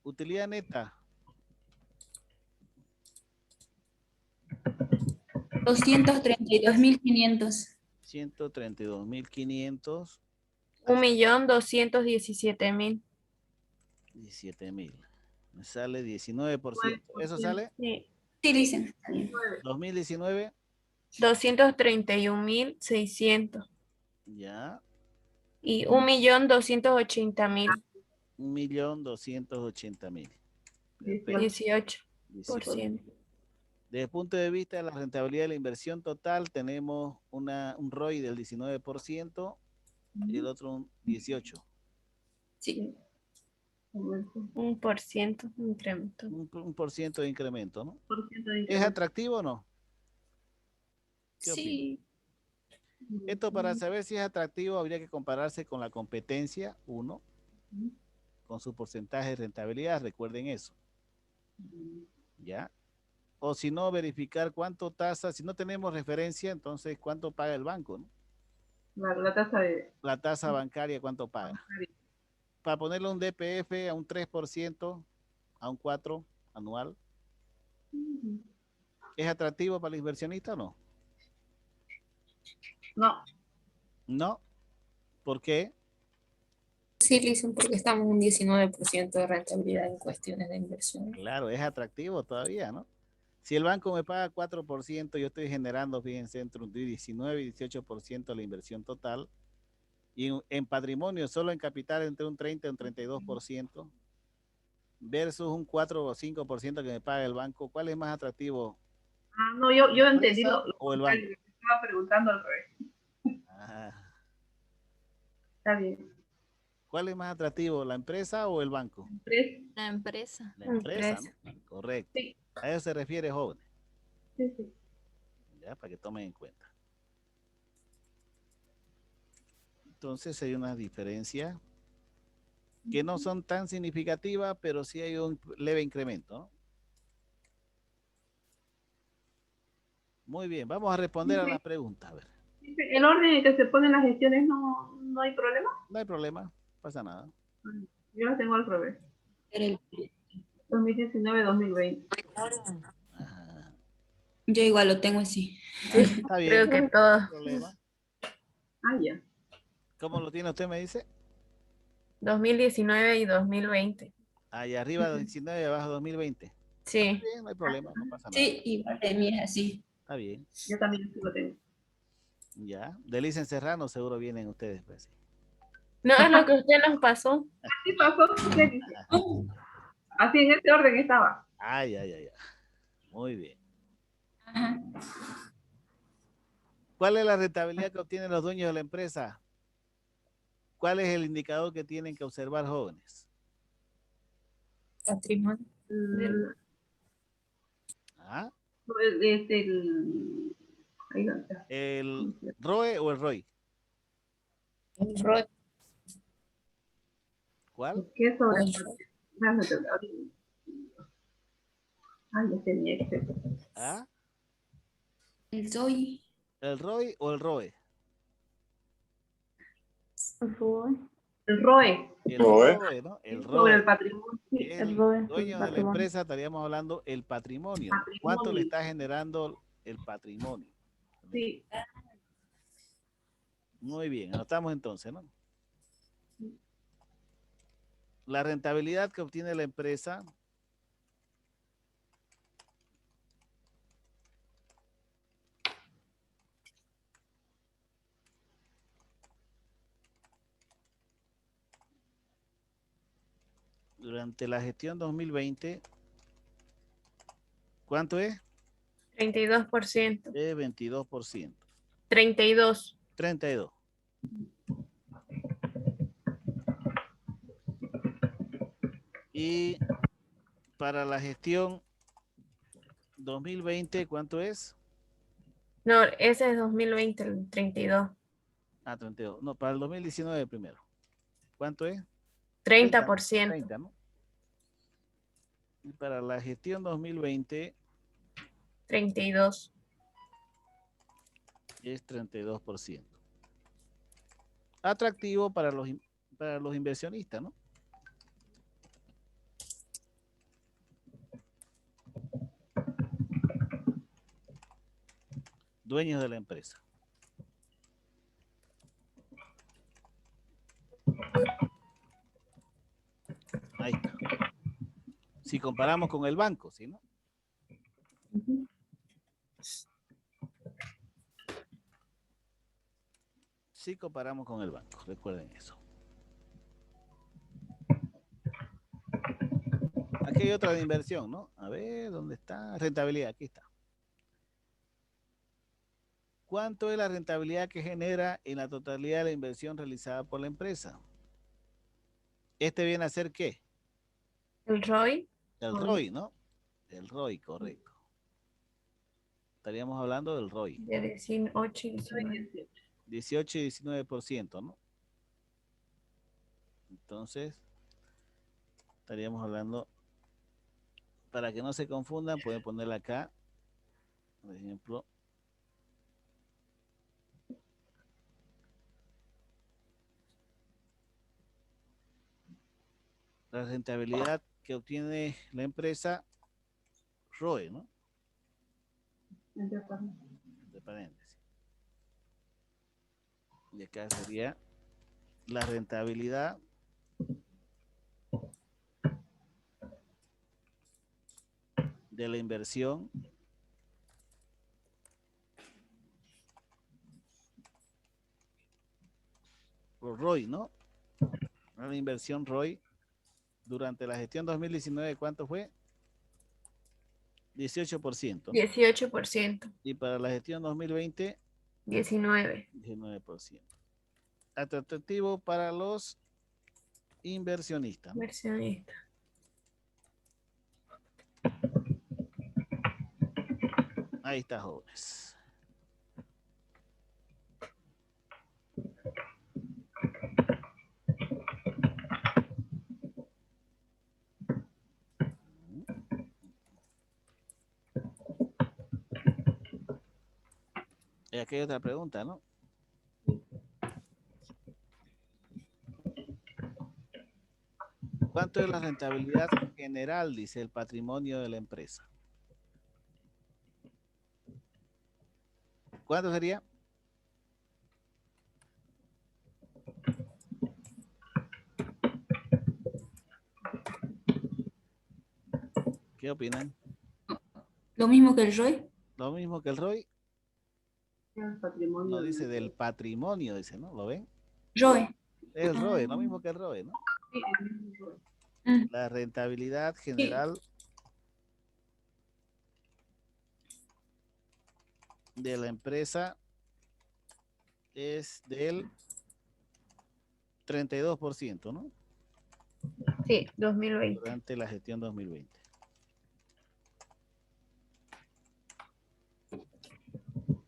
Utilidad neta, 232.500. 132.500, 1.217.000. 17.000. Me sale 19%. ¿Eso sale? Sí. Sí, dicen. Está bien. 2019, 231.600. ya, Y 1.280.000. 1.280.000. 18%. 18. Desde el punto de vista de la rentabilidad de la inversión total, tenemos un ROI del 19% y el otro un 18%. Sí. 1% incremento. Un por ciento de incremento, ¿no? de ¿Es atractivo o no? ¿Qué opina? Sí. Esto para saber si es atractivo habría que compararse con la competencia, uno, con su porcentaje de rentabilidad, recuerden eso. ¿Ya? O si no, verificar cuánto tasa, si no tenemos referencia, entonces cuánto paga el banco, ¿no? La tasa de La tasa bancaria, cuánto paga. Para ponerle un DPF a un 3%, a un 4% anual, ¿es atractivo para el inversionista o no? no, No. ¿Por qué? Sí, dicen porque estamos en un 19% de rentabilidad en cuestiones de inversión. Claro, es atractivo todavía, ¿no? Si el banco me paga 4%, yo estoy generando, fíjense, entre un 19 y 18% la inversión total. Y en patrimonio, solo en capital, entre un 30 y un 32%, versus un 4 o 5% que me paga el banco. ¿Cuál es más atractivo? no, yo ¿La entendí empresa lo o el contrario, banco? que estaba preguntando al revés. Ah, Está bien. ¿cuál es más atractivo, la empresa o el banco? Tres. La empresa. La empresa, ¿no? Correcto. Sí. A eso se refiere, jóvenes. Sí, sí. Ya, para que tomen en cuenta. Entonces hay una diferencia que no son tan significativas, pero sí hay un leve incremento, ¿no? Muy bien, vamos a responder a las preguntas. A ver, El orden en que se ponen las gestiones no hay problema. no hay problema, no pasa nada. Yo las tengo al revés. Era el- 2019-2020. Ajá. Yo igual lo tengo así. Está bien, Creo que no hay todos. problema. Ya. ¿Cómo lo tiene usted, me dice? 2019 y 2020. Ahí arriba 19 y abajo 2020. Está Sí. bien, no hay problema, no pasa nada. Sí, igual de mí es así. Está bien. Yo también sí lo tengo. Ya. De Licen Serrano seguro vienen ustedes, pues. No es lo que usted nos pasó. Así pasó. ¿Qué dice? Así en este orden estaba. Ay. Muy bien. Ajá. ¿Cuál es la rentabilidad que obtienen los dueños de la empresa? ¿Cuál es el indicador que tienen que observar, jóvenes? Patrimonio. ¿Ah? Ahí va, está. ¿El ROE o el ROI? El ROI. ¿Cuál? ¿Qué sobre? El ROI. Ay, ya tenía Excel. ¿Ah? El soy. ¿El ROI o el ROE? ROE, El ROE El ROE, ¿no? El sobre el ROE. patrimonio. sí, el El ROE, el dueño de la patrimonio. empresa estaríamos hablando el patrimonio, ¿no? ¿Cuánto le Patrimonio. está generando el patrimonio? Sí. Muy bien, anotamos entonces, ¿no? La rentabilidad que obtiene la empresa durante la gestión 2020, ¿cuánto es? 32%. 22%. 32. 32. Y para la gestión 2020, ¿cuánto es? No, ese es 2020, el 32. 32. No, para el 2019 primero. ¿Cuánto es? 30%. 30, ¿no? Y para la gestión 2020, 32. Es 32%. Atractivo para los inversionistas, ¿no? Dueños de la empresa. Ahí está. Si comparamos con el banco, ¿sí, no? Si comparamos con el banco, recuerden eso. Aquí hay otra de inversión, ¿no? A ver, ¿dónde está? Rentabilidad, aquí está. ¿Cuánto es la rentabilidad que genera en la totalidad de la inversión realizada por la empresa? Este viene a ser ¿qué? El ROI. El ROI, ¿no? El ROI, correcto. Estaríamos hablando del ROI. De 18 y 19. 18 y 19%, ¿no? Entonces, estaríamos hablando, para que no se confundan, pueden ponerla acá, por ejemplo. La rentabilidad que obtiene la empresa, ROE, ¿no? De paréntesis. Y acá sería la rentabilidad de la inversión por ROI, ¿no? La inversión ROI durante la gestión 2019, ¿cuánto fue? 18%. 18%. Y para la gestión 2020, 19. 19%. Atractivo para los inversionistas, ¿no? Inversionista. Ahí está, jóvenes. Y aquí hay otra pregunta, ¿no? ¿Cuánto es la rentabilidad general, dice el patrimonio de la empresa? ¿Cuánto sería? ¿Qué opinan? Lo mismo que el ROI. Lo mismo que el ROI. El patrimonio. No dice del patrimonio, dice, ¿no? ¿Lo ven? ROI. Es el ROE, lo mismo que el ROE, ¿no? Sí, el mismo ROI. La rentabilidad general de la empresa es del 32%, ¿no? Sí, 2020. Durante la gestión 2020.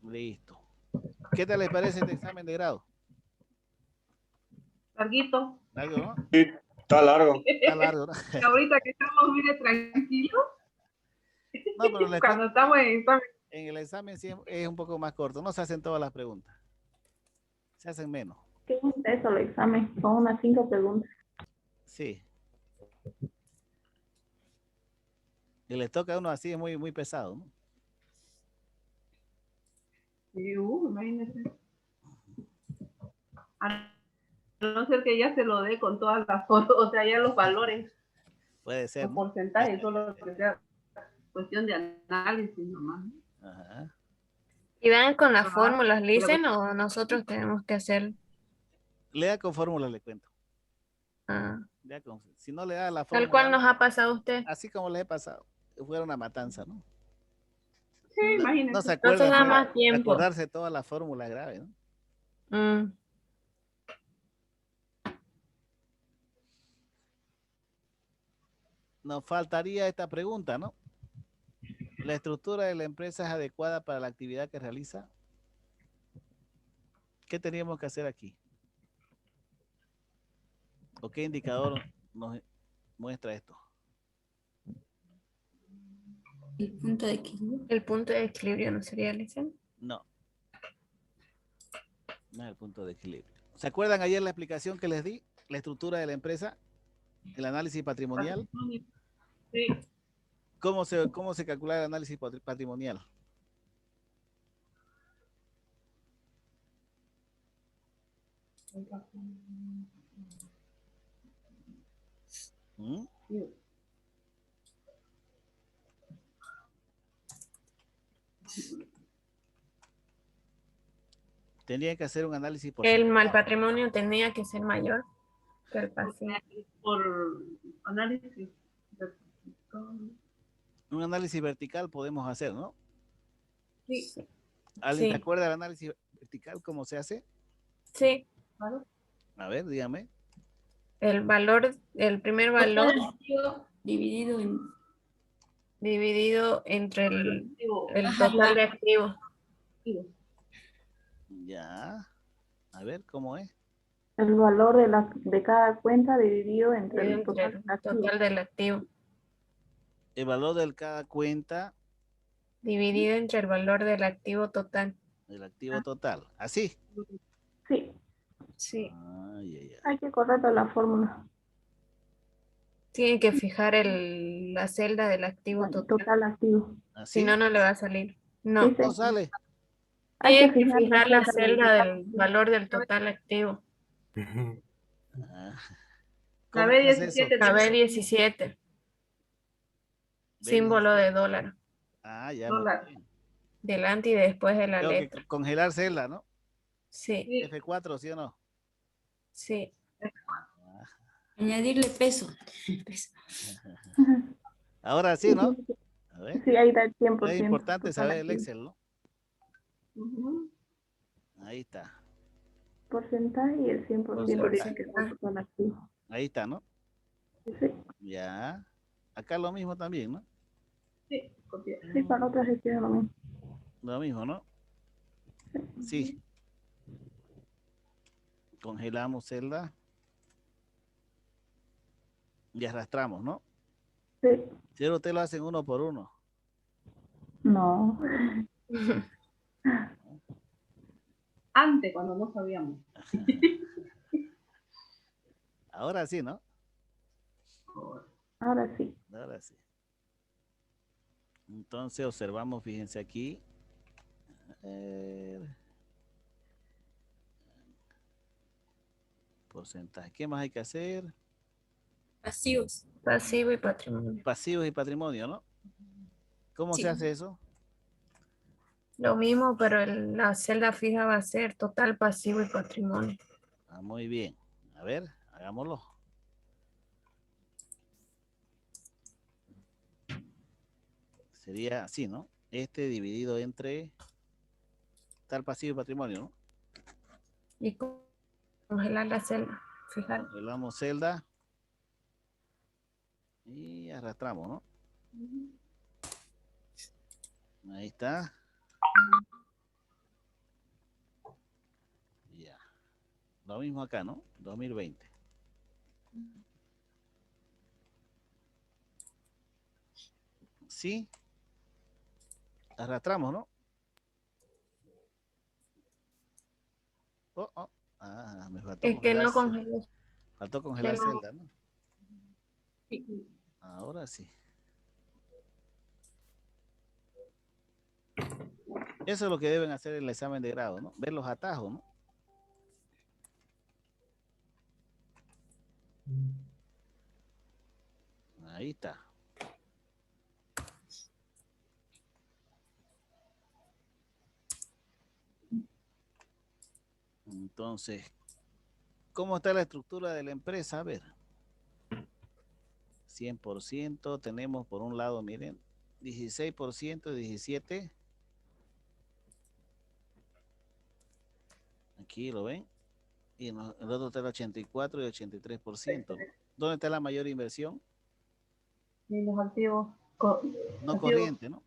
Listo. ¿Qué tal les parece este examen de grado? Larguito. ¿Largo, no? Sí, está largo. Está largo, ¿no? Ahorita que estamos, mire, tranquilos. No, pero Cuando estamos en examen. en el examen sí es un poco más corto. No se hacen todas las preguntas. Se hacen menos. ¿Qué es eso, el examen? Son unas 5 preguntas. Sí. Y les toca a uno así, es muy, muy pesado, ¿no? Sí, imagínese. A no ser que ya se lo dé con todas las fotos, o sea, ya los valores, Puede ser, los ¿no? porcentajes, solo que sea cuestión de análisis nomás. Ajá. ¿Y dan con las Ajá. fórmulas, Licen, o nosotros tenemos que hacer? Lea con fórmulas, le cuento. Ah, Si no le da la tal cual fórmula, nos ha pasado a usted. así como le he pasado, fuera una matanza, ¿no? Sí, imagínese. No se Entonces acuerda, da pues, más tiempo. acordarse todas las fórmulas graves, ¿no? Mm, Nos faltaría esta pregunta, ¿no? ¿La estructura de la empresa es adecuada para la actividad que realiza? ¿Qué teníamos que hacer aquí? ¿O qué indicador nos muestra esto? El punto de equilibrio. el punto de equilibrio no sería, Licen. No. No es el punto de equilibrio. ¿Se acuerdan ayer la explicación que les di? La estructura de la empresa, el análisis patrimonial. Sí. ¿Cómo se calcula el análisis patrimonial? ¿Mm? Tendría que hacer un análisis por El mal patrimonio tenía que ser mayor que el pasivo. Por análisis. un análisis vertical podemos hacer, ¿no? Sí, ¿Alguien se Sí, acuerda del análisis vertical cómo se hace? sí. claro. A ver, dígame. El valor, el primer valor Total activo dividido en... dividido entre el Ajá, total de activos. Ya. A ver, ¿cómo es? El valor de cada cuenta dividido entre el Entre total el de activos. total del activo. El valor de cada cuenta Dividido entre el valor del activo total. del activo total. Así. Sí, Sí. Ay, ay, ay. hay que correr la fórmula. Tienen que fijar la celda del activo El total. total activo. Si no, ¿Así? no le va a salir. No. Dice, No sale. hay que Tiene que fijar fijar la celda del celda total del activo. valor del total activo. Ah, La ¿cómo se hace eso? B17 La tiene B17, símbolo B17. de dólar. Ah, ya, muy dólar. bien. Delante y después de la Tengo que letra. congelar celda, ¿no? Sí, Sí, F4, ¿sí o no? sí. Añadirle peso. Peso. Ahora sí, ¿no? A ver. Sí, ahí da el Es 100% importante total saber el activo. Excel, ¿no? ujú. Ahí está. Porcentaje y el 100% dice que es el Porcentaje. total activo. Ahí está, ¿no? Sí, Ya. Acá lo mismo también, ¿no? Sí, copiar. sí, para otras gestiones lo mismo. Lo mismo, ¿no? Sí. Congelamos celda y arrastramos, ¿no? Sí, Si ahora usted lo hacen uno por uno. no. Antes, cuando no sabíamos. Ahora sí, ¿no? Ahora sí. Ahora sí. Entonces observamos, fíjense aquí. A ver, porcentaje. ¿Qué más hay que hacer? Pasivos. Pasivo y patrimonio. Pasivos y patrimonio, ¿no? ¿Cómo se Sí. hace eso? Lo mismo, pero la celda fija va a ser total pasivo y patrimonio. Ah, muy bien. A ver, hagámoslo. Sería así, ¿no? Este dividido entre tal pasivo y patrimonio, ¿no? Y congelar la celda. Fijar. Congelamos celda y arrastramos, ¿no? Ahí está. Ya. Lo mismo acá, ¿no? 2020. Sí. Arrastramos, ¿no? Oh, oh. Ah, me faltó Es que congelar. no congeló. Faltó congelar Pero- celda, ¿no? Ahora sí. Eso es lo que deben hacer en el examen de grado, ¿no? Ver los atajos, ¿no? Ahí está. Entonces, ¿cómo está la estructura de la empresa? A ver. 100%. Tenemos por un lado, miren, 16%, 17%. Aquí lo ven. Y el otro está el 84 y 83%, ¿no? ¿Dónde está la mayor inversión? Y los activos. No Activos, corriente, ¿no?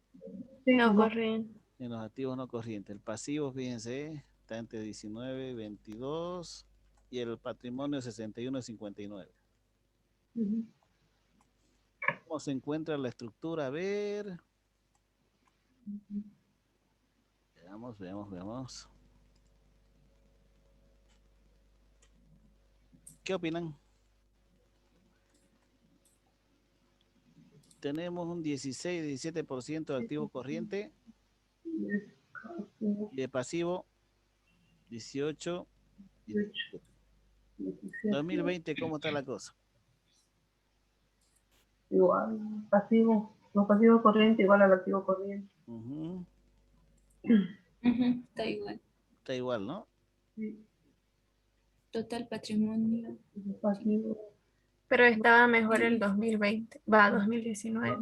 sí, No no. corriente. En los activos no corrientes. El pasivo, fíjense, está entre 19 y 22 y el patrimonio 61 y 59. Ujú. ¿Cómo se encuentra la estructura? A ver. Veamos, veamos, veamos. ¿Qué opinan? Tenemos un 16-17% de activo corriente y de pasivo 18. 2020, ¿cómo está la cosa? Igual, pasivo, los pasivos corrientes igual al activo corriente. Ujú. Está igual. Está igual, ¿no? Sí, Total patrimonio. los pasivos. Pero estaba mejor el 2020, 2019,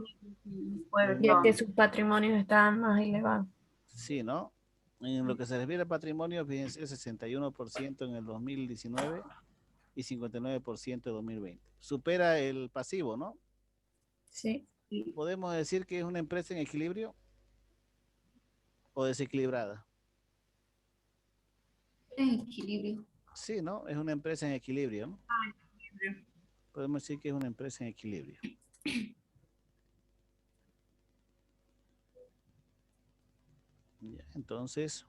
Puede ya que ser. sus patrimonios estaban más elevados. Sí, ¿no? En lo que se refiere al patrimonio, fíjense, 61% en el 2019 y 59% en 2020. Supera el pasivo, ¿no? Sí. ¿Podemos decir que es una empresa en equilibrio o desequilibrada? En equilibrio. Sí, ¿no? Es una empresa en equilibrio, ¿no? Podemos decir que es una empresa en equilibrio. Ya, entonces,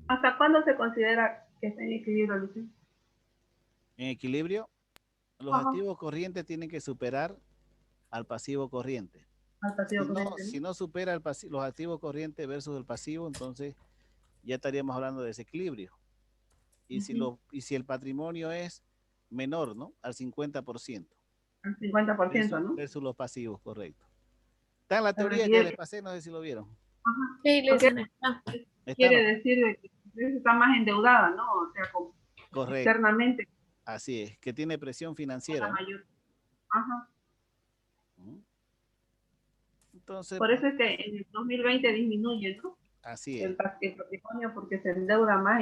¿Hasta cuándo se considera que está en equilibrio, Lucy? en equilibrio, los Ajá. activos corrientes tienen que superar al pasivo corriente. Al pasivo Si no, corriente, ¿no? si no supera los activos corrientes versus el pasivo, entonces ya estaríamos hablando de desequilibrio. Y si el patrimonio es menor, ¿no? Al 50%. Al 50%, ¿no? Versus los pasivos, correcto. Está en la teoría que les pasé, no sé si lo vieron. Ajá. Sí, Lilian, está. Está, Quiere ¿no? decir de que está más endeudada, ¿no? O sea, como Correcto, externamente así es, que tiene presión la financiera, ¿no? mayor. Ajá. Entonces, Por eso es que en el 2020 disminuye, ¿no? así es, El patrimonio porque se endeuda más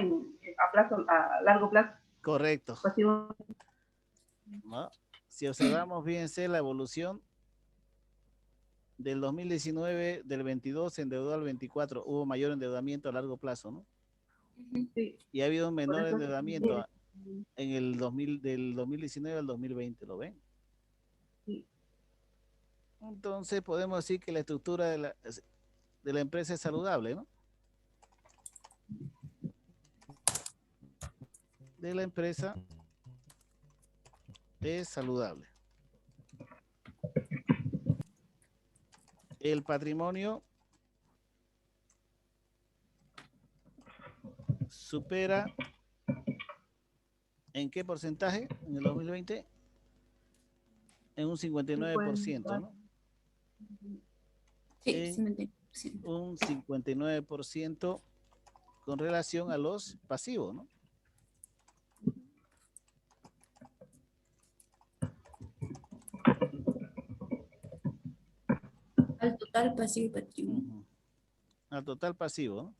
a largo plazo. correcto, Pasivo. ¿no? Si observamos, fíjense la evolución del 2019, del 22 se endeudó al 24, hubo mayor endeudamiento a largo plazo, ¿no? Sí. Y ha habido un menor Por eso- endeudamiento en el 2000, del 2019 al 2020, ¿lo ven? Sí. Entonces podemos decir que la estructura de la empresa es saludable, ¿no? De la empresa es saludable. El patrimonio supera ¿en qué porcentaje en el 2020? En un 59%, ¿no? Sí, En 50%. un 59% con relación a los pasivos, ¿no? Al total pasivo y patrimonio. Ujú. Al total pasivo, ¿no?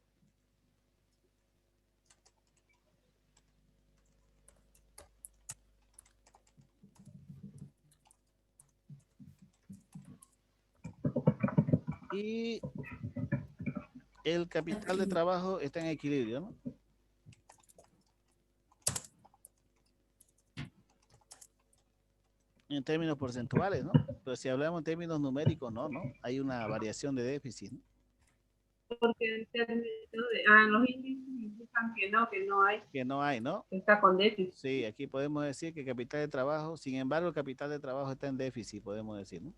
Y el capital de trabajo está en equilibrio, ¿no? En términos porcentuales, ¿no? Pero si hablamos en términos numéricos, no, ¿no? Hay una variación de déficit, ¿no? Porque en términos de, los índices indican que no hay, Que no hay, ¿no? que está con déficit. Sí, aquí podemos decir que capital de trabajo, sin embargo, el capital de trabajo está en déficit, podemos decir, ¿no?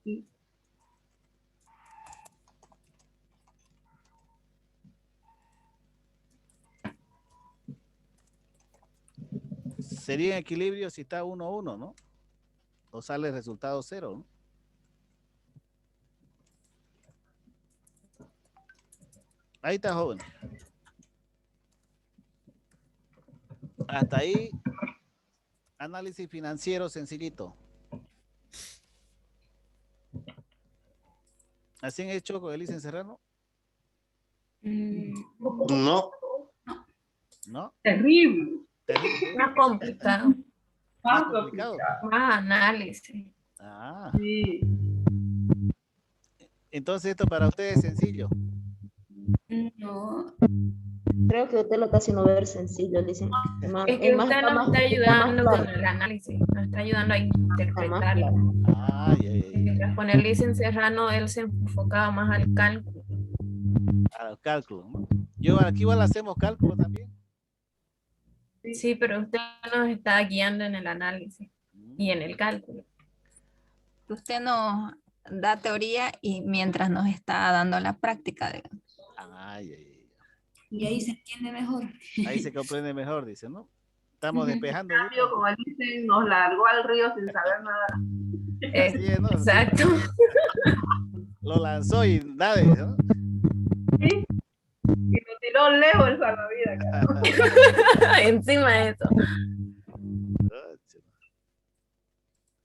Sí. Sería en equilibrio si está 1-1, ¿no? O sale el resultado 0, ¿no? Ahí está, joven. Hasta ahí, análisis financiero sencillito. ¿Así han hecho con el ICE Serrano? No. ¿No? Terrible. Terrible. Más complicado, Más Más complicado. más análisis. Ah, Sí. entonces esto para ustedes es sencillo. No, Creo que usted lo está haciendo ver sencillo, dicen. Es que usted nos está ayudando con el análisis, nos está ayudando a interpretar. Ah, ya. Mientras con el Licen Serrano, él se enfocaba más al cálculo. A los cálculos, ¿no? Yo aquí igual hacemos cálculos también. Sí, pero usted nos está guiando en el análisis y en el cálculo. Usted nos da teoría y mientras nos está dando la práctica, digamos. Ay, ay, ay. Y ahí se entiende mejor. Ahí se comprende mejor, dice, ¿no? Estamos despejando bien. Cambio, como dicen, nos largó al río sin saber nada. Así es, ¿no? Exacto. Lo lanzó y nada, ¿no? ¿Sí? Y lo tiró lejos el salvavidas. Cara. Encima de eso.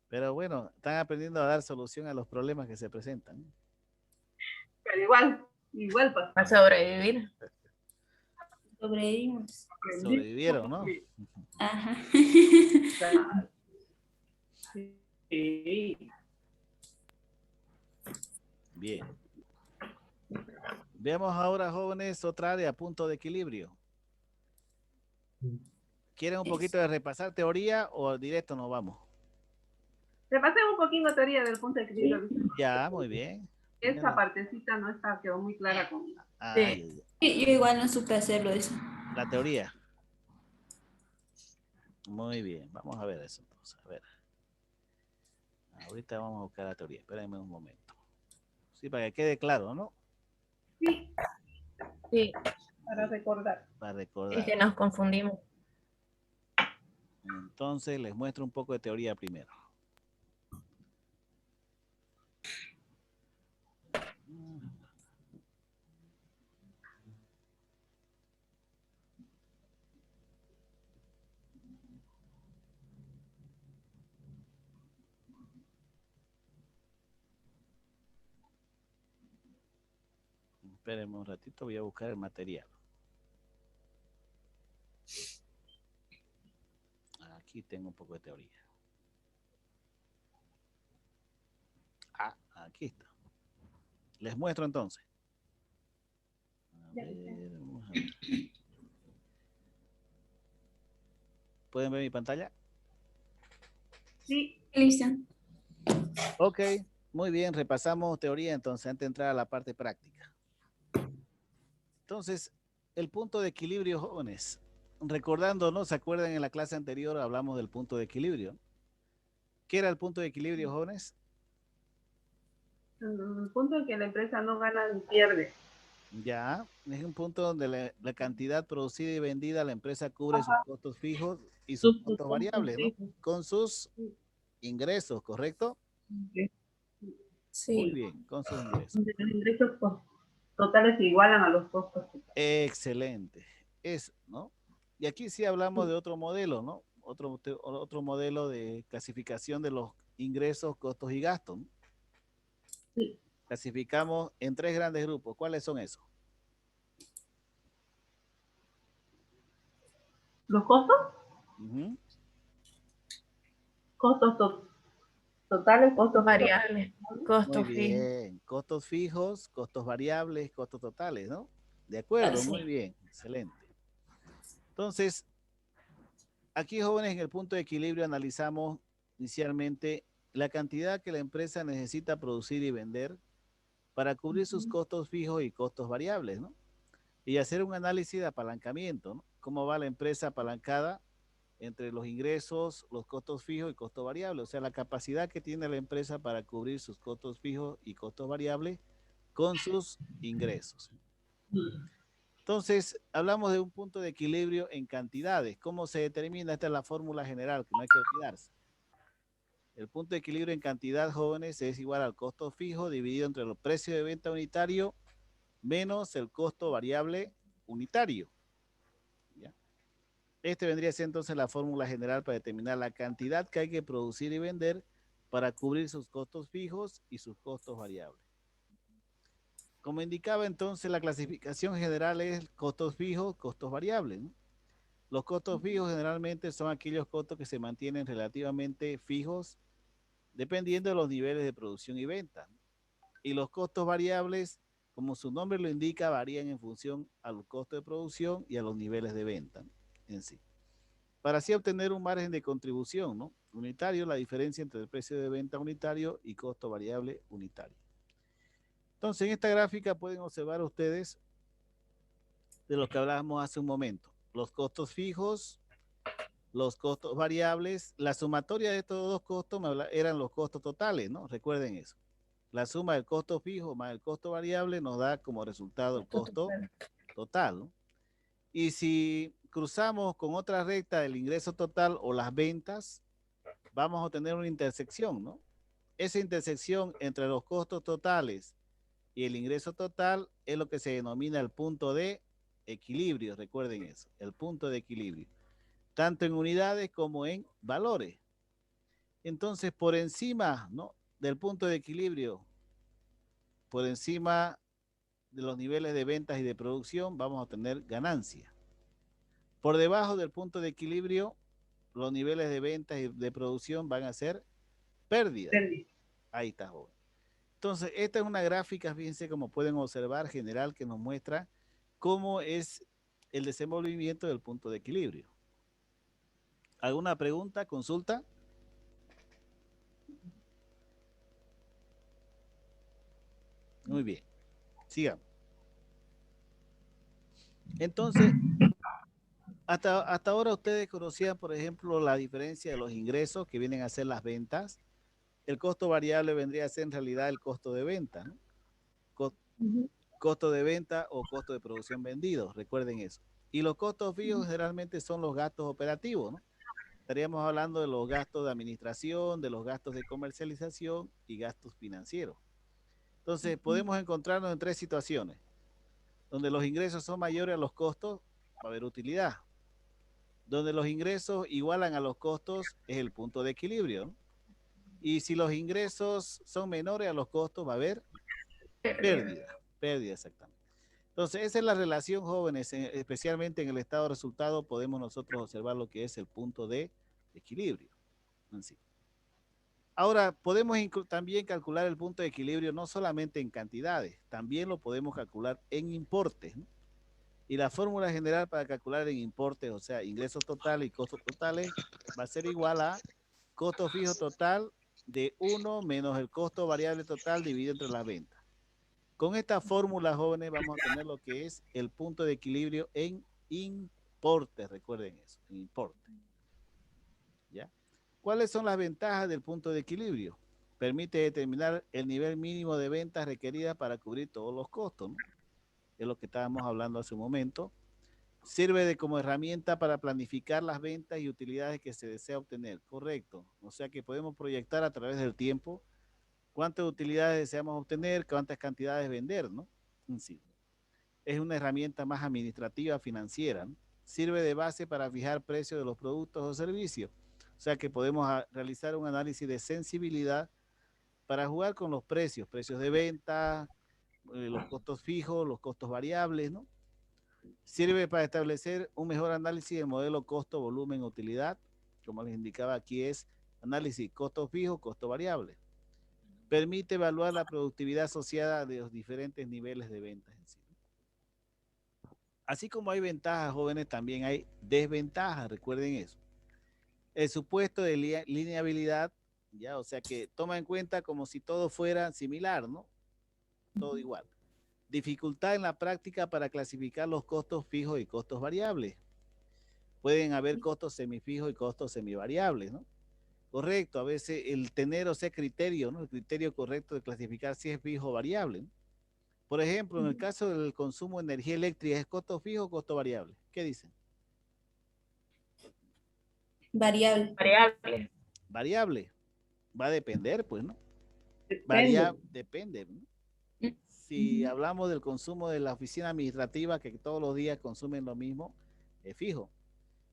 Pero bueno, están aprendiendo a dar solución a los problemas que se presentan. Pero igual pues. A sobrevivir. Sobrevivimos. Sobrevivieron, ¿no? Ajá. Sí. Bien. Veamos ahora, jóvenes, otra área, punto de equilibrio. ¿Quieren un poquito de repasar teoría o directo nos vamos? Repasemos un poquito la teoría del punto de equilibrio. Ya, muy bien. Esa partecita no quedó muy clara conmigo. Ay, Sí, yo igual no supe hacerlo eso. la teoría. Muy bien, vamos a ver eso entonces. A ver. Ahorita vamos a buscar la teoría. Espérenme un momento. Sí, para que quede claro, ¿no? Sí, Sí, para recordar. Para es recordar. que nos confundimos. Entonces les muestro un poco de teoría primero. Espérenme un ratito, voy a buscar el material. Aquí tengo un poco de teoría. Ah, aquí está. Les muestro entonces. A ver, vamos a ver. ¿Pueden ver mi pantalla? Sí, Listo. Ok, muy bien, repasamos teoría entonces antes de entrar a la parte práctica. Entonces, el punto de equilibrio, jóvenes. Recordando, ¿no? ¿Se acuerdan en la clase anterior hablamos del punto de equilibrio? ¿Qué era el punto de equilibrio, jóvenes? el punto en que la empresa no gana ni pierde. Ya, es un punto donde la cantidad producida y vendida, la empresa cubre sus costos fijos y sus costos variables, ¿no? Con sus ingresos, ¿correcto? Muy Sí. bien, con sus ingresos. Donde los ingresos totales se igualan a los costos. Excelente. Eso, ¿no? Y aquí sí hablamos de otro modelo, ¿no? Otro modelo de clasificación de los ingresos, costos y gastos, ¿no? Sí. Clasificamos en 3 grandes grupos. ¿Cuáles son esos? ¿Los costos? Uh-huh. Costos totales, costos Variables, Muy costos fijos. bien. Costos fijos, costos variables, costos totales, ¿no? De acuerdo, Así. muy bien. Excelente. Entonces, aquí, jóvenes, en el punto de equilibrio analizamos inicialmente la cantidad que la empresa necesita producir y vender para cubrir sus costos fijos y costos variables, ¿no? Y hacer un análisis de apalancamiento, ¿no? ¿Cómo va la empresa apalancada entre los ingresos, los costos fijos y costos variables? O sea, la capacidad que tiene la empresa para cubrir sus costos fijos y costos variables con sus ingresos. Entonces, hablamos de un punto de equilibrio en cantidades. ¿Cómo se determina? Esta es la fórmula general, que no hay que olvidarse. El punto de equilibrio en cantidad, jóvenes, es igual al costo fijo dividido entre los precios de venta unitario menos el costo variable unitario. ¿Ya? Este vendría a ser entonces la fórmula general para determinar la cantidad que hay que producir y vender para cubrir sus costos fijos y sus costos variables. Como indicaba entonces, la clasificación general es costos fijos, costos variables, ¿no? Los costos fijos generalmente son aquellos costos que se mantienen relativamente fijos dependiendo de los niveles de producción y venta. Y los costos variables, como su nombre lo indica, varían en función al costo de producción y a los niveles de venta en sí. Para así obtener un margen de contribución, ¿no? Unitario, la diferencia entre el precio de venta unitario y costo variable unitario. Entonces, en esta gráfica pueden observar ustedes de lo que hablábamos hace un momento. Los costos fijos los costos variables, la sumatoria de estos dos costos eran los costos totales, ¿no? Recuerden eso. La suma del costo fijo más el costo variable nos da como resultado el costo total, ¿no? Y si cruzamos con otra recta del ingreso total o las ventas, vamos a tener una intersección, ¿no? Esa intersección entre los costos totales y el ingreso total es lo que se denomina el punto de equilibrio, recuerden eso, el punto de equilibrio, tanto en unidades como en valores. Entonces, por encima, ¿no?, del punto de equilibrio, por encima de los niveles de ventas y de producción, vamos a tener ganancia. Por debajo del punto de equilibrio, los niveles de ventas y de producción van a ser pérdidas. Ahí está, joven. Entonces, esta es una gráfica, fíjense, como pueden observar, general, que nos muestra cómo es el desenvolvimiento del punto de equilibrio. ¿Alguna pregunta, consulta? Muy bien. Sigamos. Entonces, hasta ahora ustedes conocían, por ejemplo, la diferencia de los ingresos que vienen a ser las ventas. El costo variable vendría a ser en realidad el costo de venta, ¿no? Costo de venta o costo de producción vendido, recuerden eso. Y los costos fijos generalmente son los gastos operativos, ¿no? Estaríamos hablando de los gastos de administración, de los gastos de comercialización y gastos financieros. Entonces, podemos encontrarnos en tres situaciones. Donde los ingresos son mayores a los costos, va a haber utilidad. Donde los ingresos igualan a los costos, es el punto de equilibrio, ¿no? Y si los ingresos son menores a los costos, va a haber pérdida. Pérdida, exactamente. Entonces, esa es la relación, jóvenes, especialmente en el estado de resultado, podemos nosotros observar lo que es el punto de equilibrio. Así. Ahora, podemos también calcular el punto de equilibrio no solamente en cantidades, también lo podemos calcular en importes, ¿no? Y la fórmula general para calcular en importes, o sea, ingresos totales y costos totales, va a ser igual a costo fijo total de 1 menos el costo variable total dividido entre las ventas. Con esta fórmula, jóvenes, vamos a tener lo que es el punto de equilibrio en importes, recuerden eso, en importes. ¿Ya? ¿Cuáles son las ventajas del punto de equilibrio? Permite determinar el nivel mínimo de ventas requerida para cubrir todos los costos, ¿no? Es lo que estábamos hablando hace un momento. Sirve como herramienta para planificar las ventas y utilidades que se desea obtener, correcto. O sea que podemos proyectar a través del tiempo cuántas utilidades deseamos obtener, cuántas cantidades vender, ¿no? Sí. Es una herramienta más administrativa, financiera, ¿no? Sirve de base para fijar precios de los productos o servicios. O sea que podemos realizar un análisis de sensibilidad para jugar con los precios de venta, los costos fijos, los costos variables, ¿no? Sirve para establecer un mejor análisis del modelo costo, volumen, utilidad. Como les indicaba aquí es análisis costo fijo, costo variable. Permite evaluar la productividad asociada de los diferentes niveles de ventas en sí. Así como hay ventajas, jóvenes, también hay desventajas, recuerden eso. El supuesto de lineabilidad, ya, o sea que toma en cuenta como si todo fuera similar, ¿no? Todo igual. Dificultad en la práctica para clasificar los costos fijos y costos variables. Pueden haber costos semifijos y costos semivariables, ¿no? Correcto, a veces el tener, o sea, criterio, ¿no? El criterio correcto de clasificar si es fijo o variable, ¿no? Por ejemplo, en el caso del consumo de energía eléctrica, ¿es costo fijo o costo variable? ¿Qué dicen? Variable. Variable. Variable. Va a depender, pues, ¿no? Depende, ¿no? Si hablamos del consumo de la oficina administrativa, que todos los días consumen lo mismo, es fijo.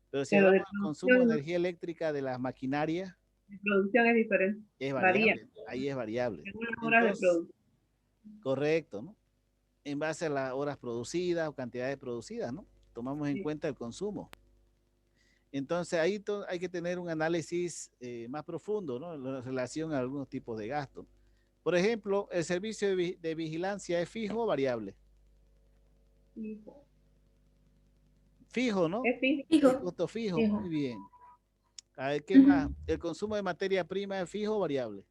Pero si hablamos del consumo de energía eléctrica de las maquinarias, la producción es diferente. Es variable. Varía. Ahí es variable. Entonces, correcto, ¿no? En base a las horas producidas o cantidades producidas, ¿no? Tomamos en cuenta el consumo. Entonces, ahí hay que tener un análisis más profundo, ¿no? En relación a algunos tipos de gastos. Por ejemplo, ¿el servicio de vigilancia es fijo o variable? Fijo. Fijo, ¿no? Es fijo. Es costo fijo. Muy bien. A ver, ¿qué más? ¿El consumo de materia prima es fijo o variable?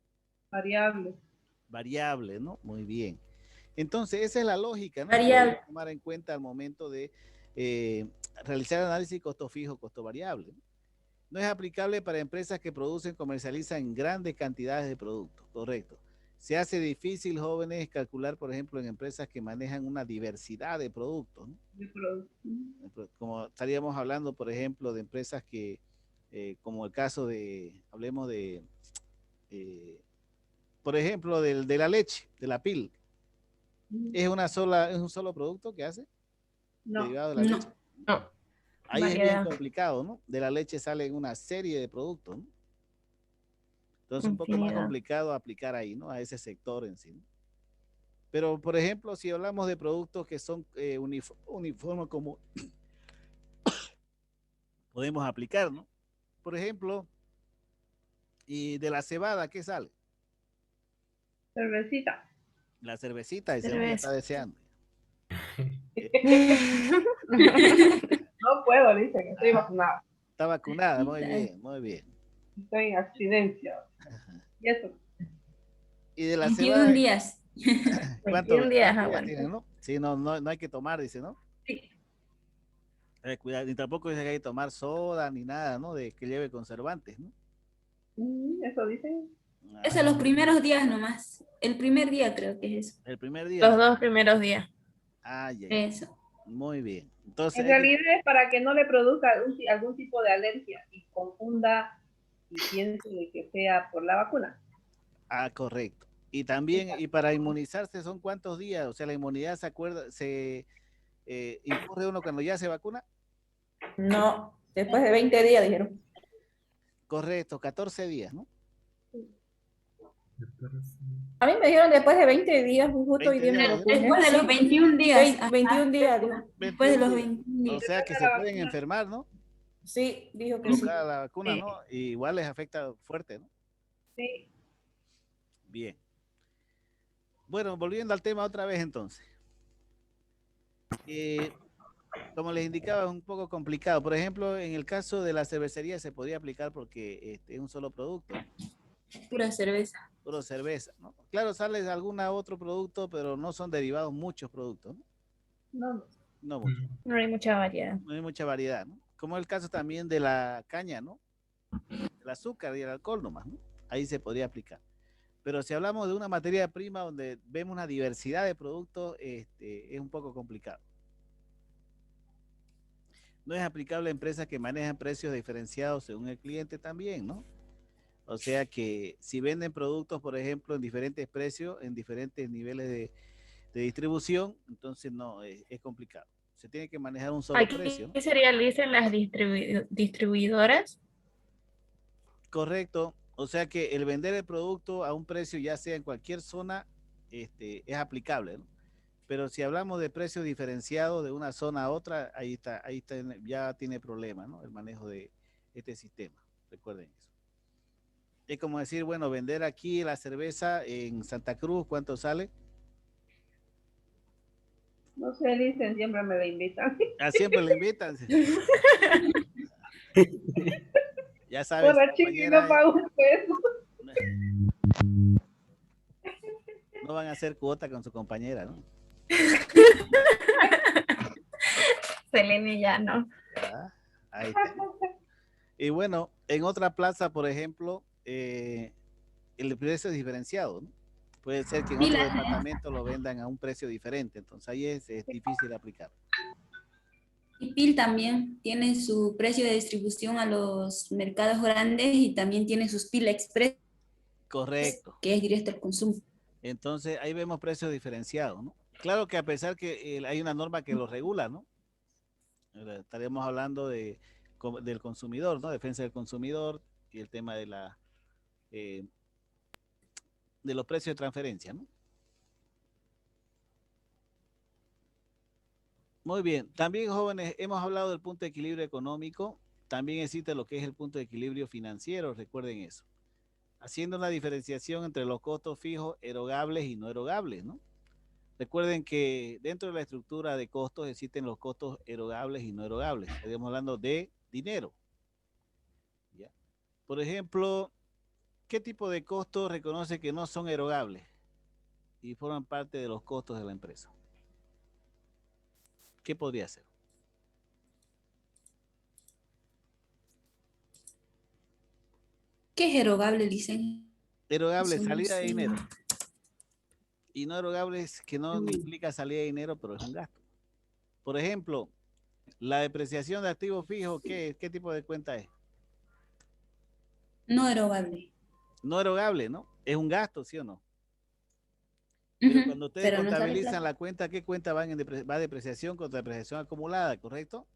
Variable. Variable, ¿no? Muy bien. Entonces, esa es la lógica, ¿no? Variable. Tomar en cuenta al momento de realizar análisis costo fijo, costo variable. No es aplicable para empresas que producen, comercializan grandes cantidades de productos, correcto. Se hace difícil, jóvenes, calcular, por ejemplo, en empresas que manejan una diversidad de productos, ¿no? de producto. Como estaríamos hablando, por ejemplo, de empresas que, como el caso de, hablemos de, eh, por ejemplo, de la leche, de la pil. ¿Es un solo producto que hace? No, Derivado de la No. leche. No, Ahí es bien variedad. complicado, ¿no? De la leche salen una serie de productos, ¿no? Entonces, un poco más Infinidad. complicado aplicar ahí, ¿no? A ese sector en sí, ¿no? Pero, por ejemplo, si hablamos de productos que son uniformes, como podemos aplicar, ¿no? Por ejemplo, y de la cebada, ¿qué sale? cervecita. La cervecita, dice, ¿no? Ya está Cerveza. deseando. No puedo, dice que estoy vacunada. Está vacunada, muy bien, muy bien. Estoy en abstinencia. Y eso. Y de la 21 cebada, días. ¿cuántos 21 días días aguanta. tienen, no? Sí, no hay que tomar, dice, ¿no? Sí. Cuidado, ni tampoco dice que hay que tomar soda ni nada, ¿no? De que lleve conservantes, ¿no? Eso dicen. Eso los primeros días nomás. El primer día creo que es eso. El primer día. Los 2 primeros días. Ah, ya. Eso. Muy bien. Entonces, En realidad es para que no le produzca algún tipo de alergia y confunda y piense de que sea por la vacuna. correcto. Y también, y para inmunizarse, ¿son cuántos días? O sea, la inmunidad se incurre uno cuando ya se vacuna. No, después de 20 días dijeron. Correcto, 14 días, ¿no? A mí me dijeron después de 20 días, justo hoy 20 día me días, vacuné. Después de los Sí, 21 días. Ajá. 21 días, dijo. Después de los 21 días. 21 días. O sea que se pueden enfermar, ¿no? Sí, dijo que sí. Colocada la vacuna, ¿no? Y igual les afecta fuerte, ¿no? Sí. Bien. Bueno, volviendo al tema otra vez entonces. Como les indicaba, es un poco complicado. Por ejemplo, en el caso de la cervecería se podría aplicar porque es un solo producto, ¿no? Pura cerveza. Puro cerveza, ¿no? Claro, sale algún otro producto, pero no son derivados muchos productos, ¿no? No. No mucho. No hay mucha variedad. No hay mucha variedad, ¿no? Como el caso también de la caña, ¿no? El azúcar y el alcohol nomás, ¿no? Ahí se podría aplicar. Pero si hablamos de una materia prima donde vemos una diversidad de productos, es un poco complicado. No es aplicable a empresas que manejan precios diferenciados según el cliente también, ¿no? O sea que si venden productos, por ejemplo, en diferentes precios, en diferentes niveles de distribución, entonces no, es complicado. Se tiene que manejar un solo precio, ¿no? Aquí se realicen las distribuidoras. Correcto. O sea que el vender el producto a un precio, ya sea en cualquier zona, es aplicable, ¿no? Pero si hablamos de precios diferenciados de una zona a otra, ahí está, ya tiene problemas, ¿no? El manejo de este sistema. Recuerden eso. Es como decir, bueno, vender aquí la cerveza en Santa Cruz, ¿cuánto sale? No sé, dicen, siempre me la invitan. Siempre le invitan. Ya sabes, Por la chica y no pago un peso. no van a hacer cuota con su compañera, ¿no? Selene ya no. Ahí está. Y bueno, en otra plaza, por ejemplo, el precio es diferenciado, ¿no? Puede ser que en otro departamento lo vendan a un precio diferente, entonces ahí es difícil aplicar. Y PIL también tiene su precio de distribución a los mercados grandes y también tiene sus PIL Express. Correcto. Que es directo al consumo. Entonces ahí vemos precios diferenciados, ¿no? Claro que a pesar que hay una norma que lo regula, ¿no? Estaríamos hablando del consumidor, ¿no? Defensa del consumidor y el tema de de los precios de transferencia, ¿no? Muy bien. También, jóvenes, hemos hablado del punto de equilibrio económico. También existe lo que es el punto de equilibrio financiero. Recuerden eso. Haciendo una diferenciación entre los costos fijos, erogables y no erogables, ¿no? Recuerden que dentro de la estructura de costos existen los costos erogables y no erogables. Estaríamos hablando de dinero. ¿Ya? Por ejemplo, ¿qué tipo de costos reconoce que no son erogables y forman parte de los costos de la empresa? ¿Qué podría ser? ¿Qué es erogable, dicen? Erogable, Eso no salida de sé. dinero. Y no erogable es que no implica salida de dinero, pero es un gasto. Por ejemplo, la depreciación de activos fijos, ¿qué tipo de cuenta es? No erogable. No erogable, ¿no? Es un gasto, ¿sí o no? Pero Ujú, cuando ustedes pero no sale contabilizan plata. la cuenta, ¿qué cuenta va depreciación contra depreciación acumulada, correcto?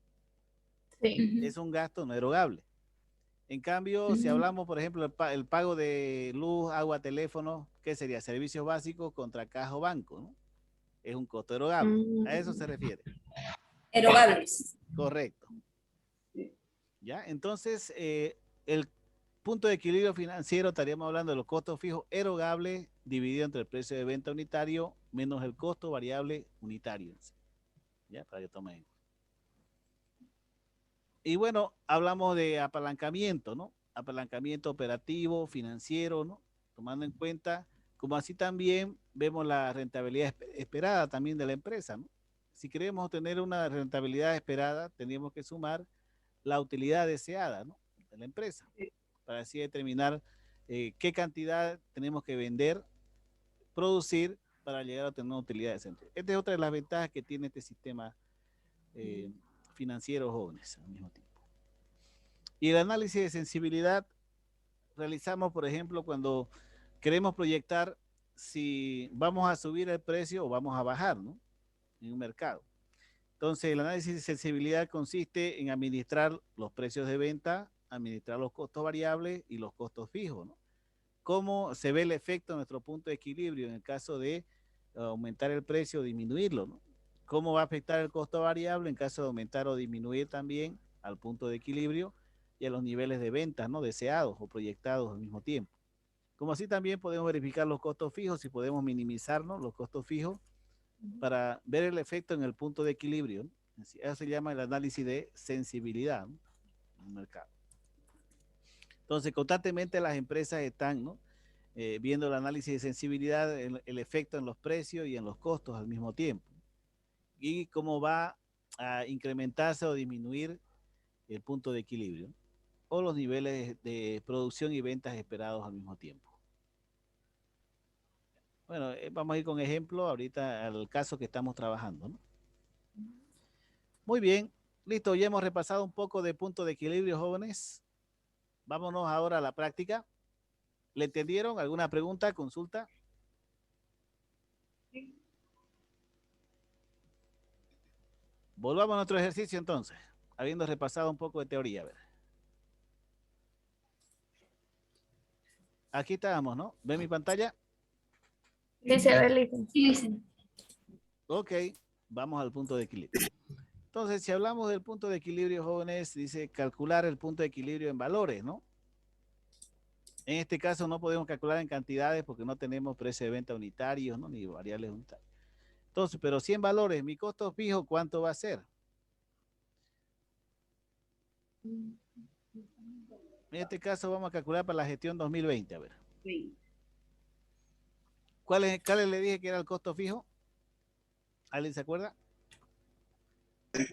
Sí. Ujú, Es un gasto no erogable. En cambio, si ujú. hablamos, por ejemplo, el pago de luz, agua, teléfono, ¿qué sería? Servicios básicos contra caja o banco, ¿no? Es un costo erogable. A eso se refiere. Erogables. Correcto. ¿Ya? Entonces, el punto de equilibrio financiero, estaríamos hablando de los costos fijos erogables dividido entre el precio de venta unitario menos el costo variable unitario. ¿Ya? Para que tomen. Y bueno, hablamos de apalancamiento, ¿no? Apalancamiento operativo, financiero, ¿no? Tomando en cuenta, como así también vemos la rentabilidad esperada también de la empresa, ¿no? Si queremos obtener una rentabilidad esperada, tenemos que sumar la utilidad deseada, ¿no? De la empresa, para así determinar qué cantidad tenemos que vender, producir para llegar a obtener una utilidad decente. Esta es otra de las ventajas que tiene este sistema financiero, jóvenes, al mismo tiempo. Y el análisis de sensibilidad realizamos, por ejemplo, cuando queremos proyectar si vamos a subir el precio o vamos a bajar, ¿no? En un mercado. Entonces, el análisis de sensibilidad consiste en administrar los precios de venta, administrar los costos variables y los costos fijos, ¿no? ¿Cómo se ve el efecto de nuestro punto de equilibrio en el caso de aumentar el precio o disminuirlo, ¿no? ¿Cómo va a afectar el costo variable en caso de aumentar o disminuir también al punto de equilibrio y a los niveles de ventas, ¿no? Deseados o proyectados al mismo tiempo? Como así también podemos verificar los costos fijos y podemos minimizar, ¿no? Los costos fijos para ver el efecto en el punto de equilibrio, ¿no? Eso se llama el análisis de sensibilidad, ¿no? En el mercado. Entonces, constantemente las empresas están, ¿no? Viendo el análisis de sensibilidad, el efecto en los precios y en los costos al mismo tiempo. Y cómo va a incrementarse o disminuir el punto de equilibrio, ¿no? O los niveles de producción y ventas esperados al mismo tiempo. Bueno, vamos a ir con ejemplo ahorita al caso que estamos trabajando, ¿no? Muy bien, listo, ya hemos repasado un poco de punto de equilibrio, jóvenes. Vámonos ahora a la práctica. ¿Le entendieron? ¿Alguna pregunta, consulta? Volvamos a nuestro ejercicio entonces, habiendo repasado un poco de teoría. A ver. Aquí estábamos, ¿no? ¿Ven mi pantalla? Dice Berlín. Sí, dicen. Ok, vamos al punto de equilibrio. Entonces, si hablamos del punto de equilibrio, jóvenes, dice calcular el punto de equilibrio en valores, ¿no? En este caso no podemos calcular en cantidades porque no tenemos precio de venta unitarios, ¿no? Ni variables unitarias. Entonces, pero 100 valores, mi costo fijo, ¿cuánto va a ser? En este caso vamos a calcular para la gestión 2020, a ver. Sí. ¿Cuál le dije que era el costo fijo? ¿Alguien se acuerda?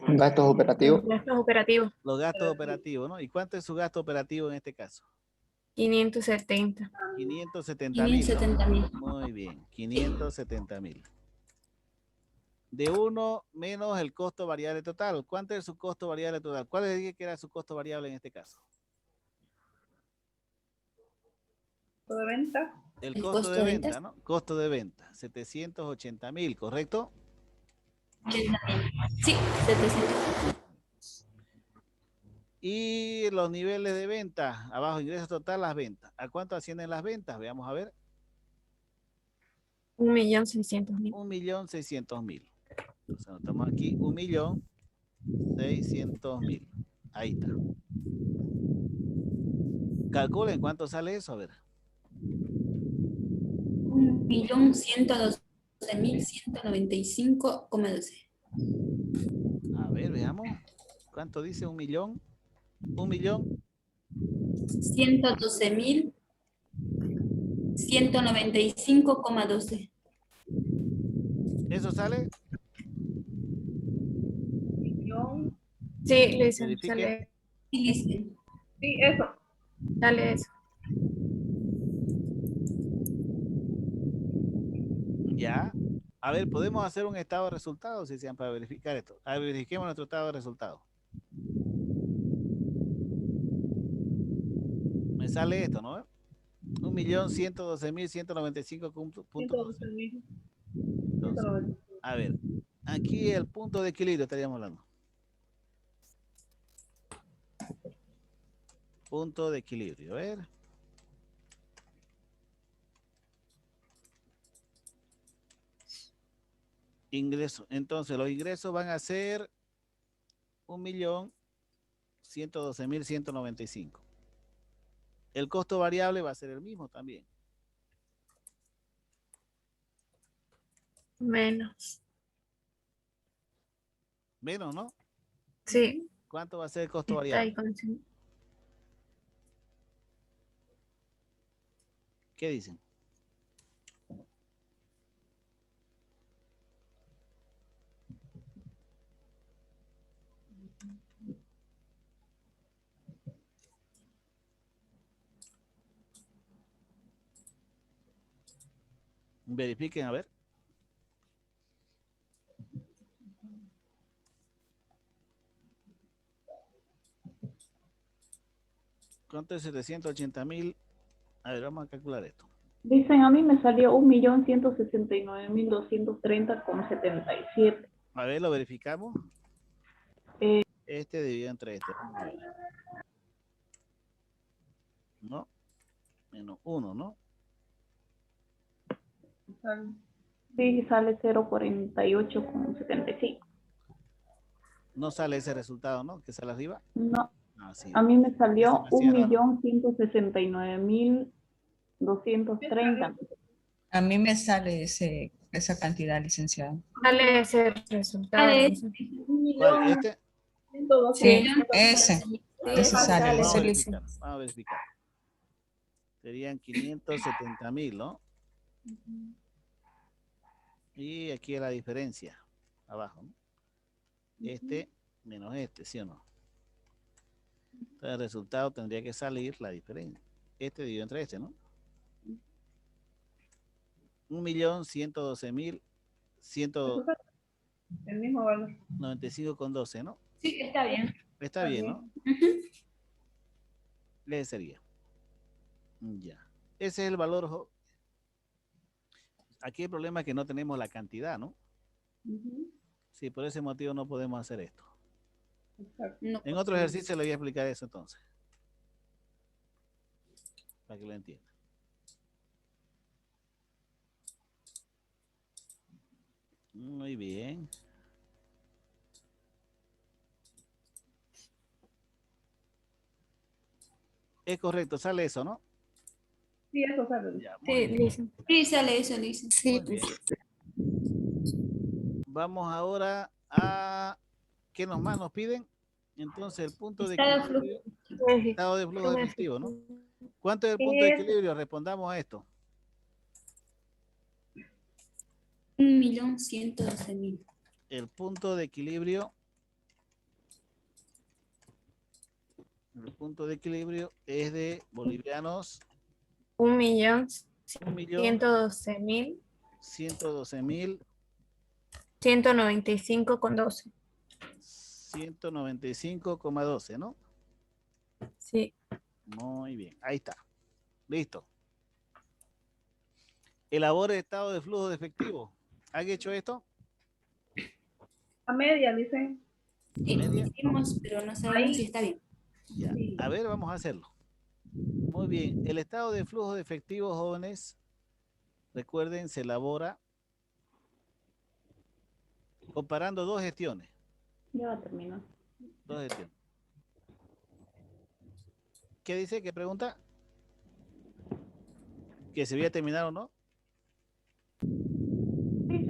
Gastos operativos. Gastos operativos, Los gastos operativos, ¿no? ¿Y cuánto es su gasto operativo en este caso? 570. 570,000. 570,000. Muy bien, 570,000. De 1 menos el costo variable total. ¿Cuánto es su costo variable total? ¿Cuál le dije que era su costo variable en este caso? ¿Todo de venta? El El costo costo de de venta, ventas. ¿no? Costo de venta, 780,000, ¿correcto? 80,000. Sí, 700. Y los niveles de venta, abajo ingreso total, las ventas. ¿A cuánto ascienden las ventas? Veamos a ver. 1.600.000. 1.600.000. Entonces anotamos aquí 1.600.000. Ahí está. Calculen cuánto sale eso, a ver. 1.112.195,12. A ver, veamos. ¿Cuánto dice 1 millón? 1.000.000. 112.195,12. ¿Eso sale? Millón. Sí, Luisa, Verifique. sale Sí, dicen. Sí, eso. eso. Ya. A ver, podemos hacer un estado de resultados, si sean para verificar esto. A ver, verifiquemos nuestro estado de resultados. Me sale esto, ¿no? 1.112.195 puntos. 112.000. Entonces, a ver, aquí el punto de equilibrio estaríamos hablando. Punto de equilibrio, a ver. Ingreso. Entonces, los ingresos van a ser 1.112.195. El costo variable va a ser el mismo también. Menos. Menos, ¿no? Sí. ¿Cuánto va a ser el costo Está ahí variable? con... ¿Qué dicen? Verifiquen, a ver. ¿Cuánto es 780.000? A ver, vamos a calcular esto. Dicen, a mí me salió 1.169.230,77. A ver, lo verificamos. Eh. Este dividido entre este. Vamos a ver. ¿No? Menos 1, ¿no? Sí, sale 0.48,75. No sale ese resultado, ¿no? Que sale arriba. No, Ah, sí. a mí me salió Ese me hacía raro. 1.169.230. A mí me sale esa cantidad, licenciado. Sale ese resultado. ¿Cuál? ¿Este? Sí, ese sale. Vamos a Ese verificar. Vamos a verificar. Serían 570.000, ¿no? Y aquí es la diferencia. Abajo, ¿no? Este menos este, ¿sí o no? Entonces el resultado tendría que salir la diferencia. Este dividido entre este, ¿no? 1.112.195,12, El mismo valor. ¿no? Sí, está bien. Está bien, ¿no? Ese sería. Ya. Ese es el valor. Aquí el problema es que no tenemos la cantidad, ¿no? Sí, por ese motivo no podemos hacer esto. No. En otro ejercicio le voy a explicar eso entonces. Para que lo entienda. Muy bien. Es correcto, sale eso, ¿no? Sí, eso sale. Ya, Sí, dicen. Sí, sale eso, dice. Sí. muy bien. Vamos ahora a ¿qué más nos piden? Entonces el punto de equilibrio, estado de flujo efectivo, ¿no? ¿Cuánto es el punto de equilibrio? Respondamos a esto. 1.112.000. El punto de equilibrio. El punto de equilibrio es de bolivianos. 1.112.000. 112.000. 195,12. 195,12, ¿no? Sí. Muy bien, ahí está. Listo. Elabore estado de flujo de efectivo. ¿Han hecho esto? A media, dicen. ¿Media? Hicimos, pero no sabemos si está bien. Ya. A ver, vamos a hacerlo. Muy bien. El estado de flujo de efectivo, jóvenes, recuerden, se elabora comparando dos gestiones. Ya va a terminar. Dos gestiones. ¿Qué dice? ¿Qué pregunta? ¿Que se había terminado o no? Sí,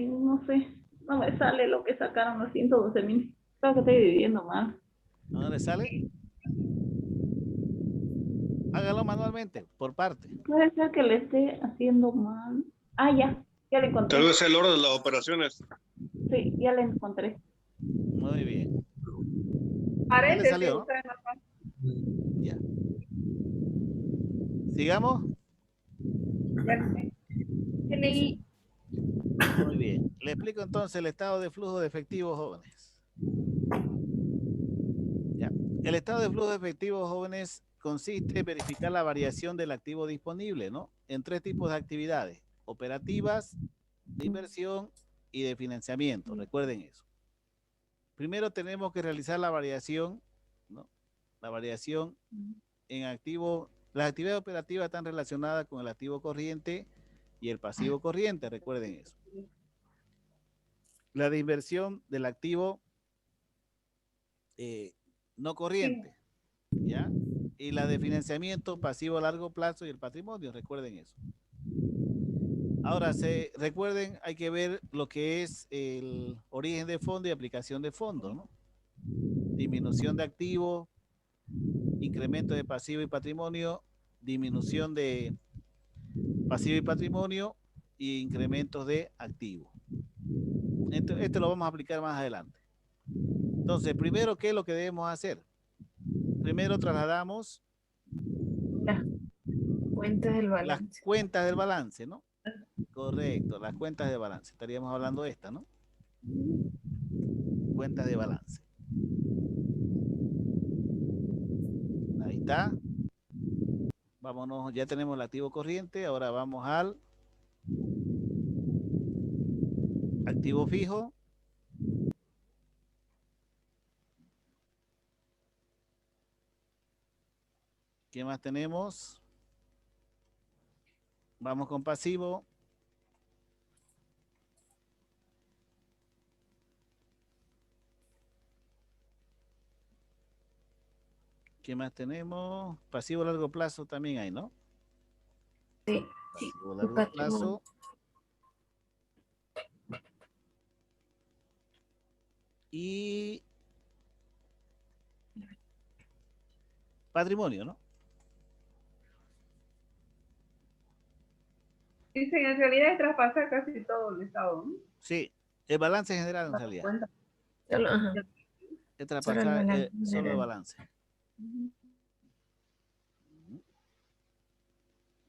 no sé. No me sale lo que sacaron los 112.000. Creo que estoy dividiendo mal. ¿No le sale? Hágalo manualmente, por parte. Puede ser que le esté haciendo mal. Ah, ya le encontré. Tal vez el orden de las operaciones. Sí, ya le encontré. Muy bien. Parece ¿Ya le salió, no? Ya. ¿Sigamos? leí. Muy bien. Le explico entonces el estado de flujo de efectivo, jóvenes. Ya. El estado de flujo de efectivo, jóvenes, consiste en verificar la variación del activo disponible, ¿no? En 3 tipos de actividades: operativas, de inversión y de financiamiento. Recuerden eso. Primero tenemos que realizar la variación, ¿no? La variación en activo. Las actividades operativas están relacionadas con el activo corriente y el pasivo corriente, recuerden eso. La de inversión del activo no corriente, ¿ya? Y la de financiamiento pasivo a largo plazo y el patrimonio, recuerden eso. Ahora, recuerden, hay que ver lo que es el origen de fondo y aplicación de fondo, ¿no? Disminución de activos, incremento de pasivo y patrimonio, disminución de pasivo y patrimonio y incrementos de activos. Esto lo vamos a aplicar más adelante. Entonces, primero, ¿qué es lo que debemos hacer? Primero trasladamos Las cuentas del las balance. cuentas del balance, ¿no? Correcto, las cuentas de balance. Estaríamos hablando de esta, ¿no? Cuentas de balance. Ahí está. Vámonos, ya tenemos el activo corriente. Ahora vamos al activo fijo. ¿Qué más tenemos? Vamos con pasivo. ¿Qué más tenemos? Pasivo a largo plazo también hay, ¿no? Sí. Pasivo a largo plazo. Y patrimonio, ¿no? Dicen, en realidad es traspasar casi todo el estado, ¿no? Sí, el balance general en realidad. Solo, ajá. Es traspasar solo el balance.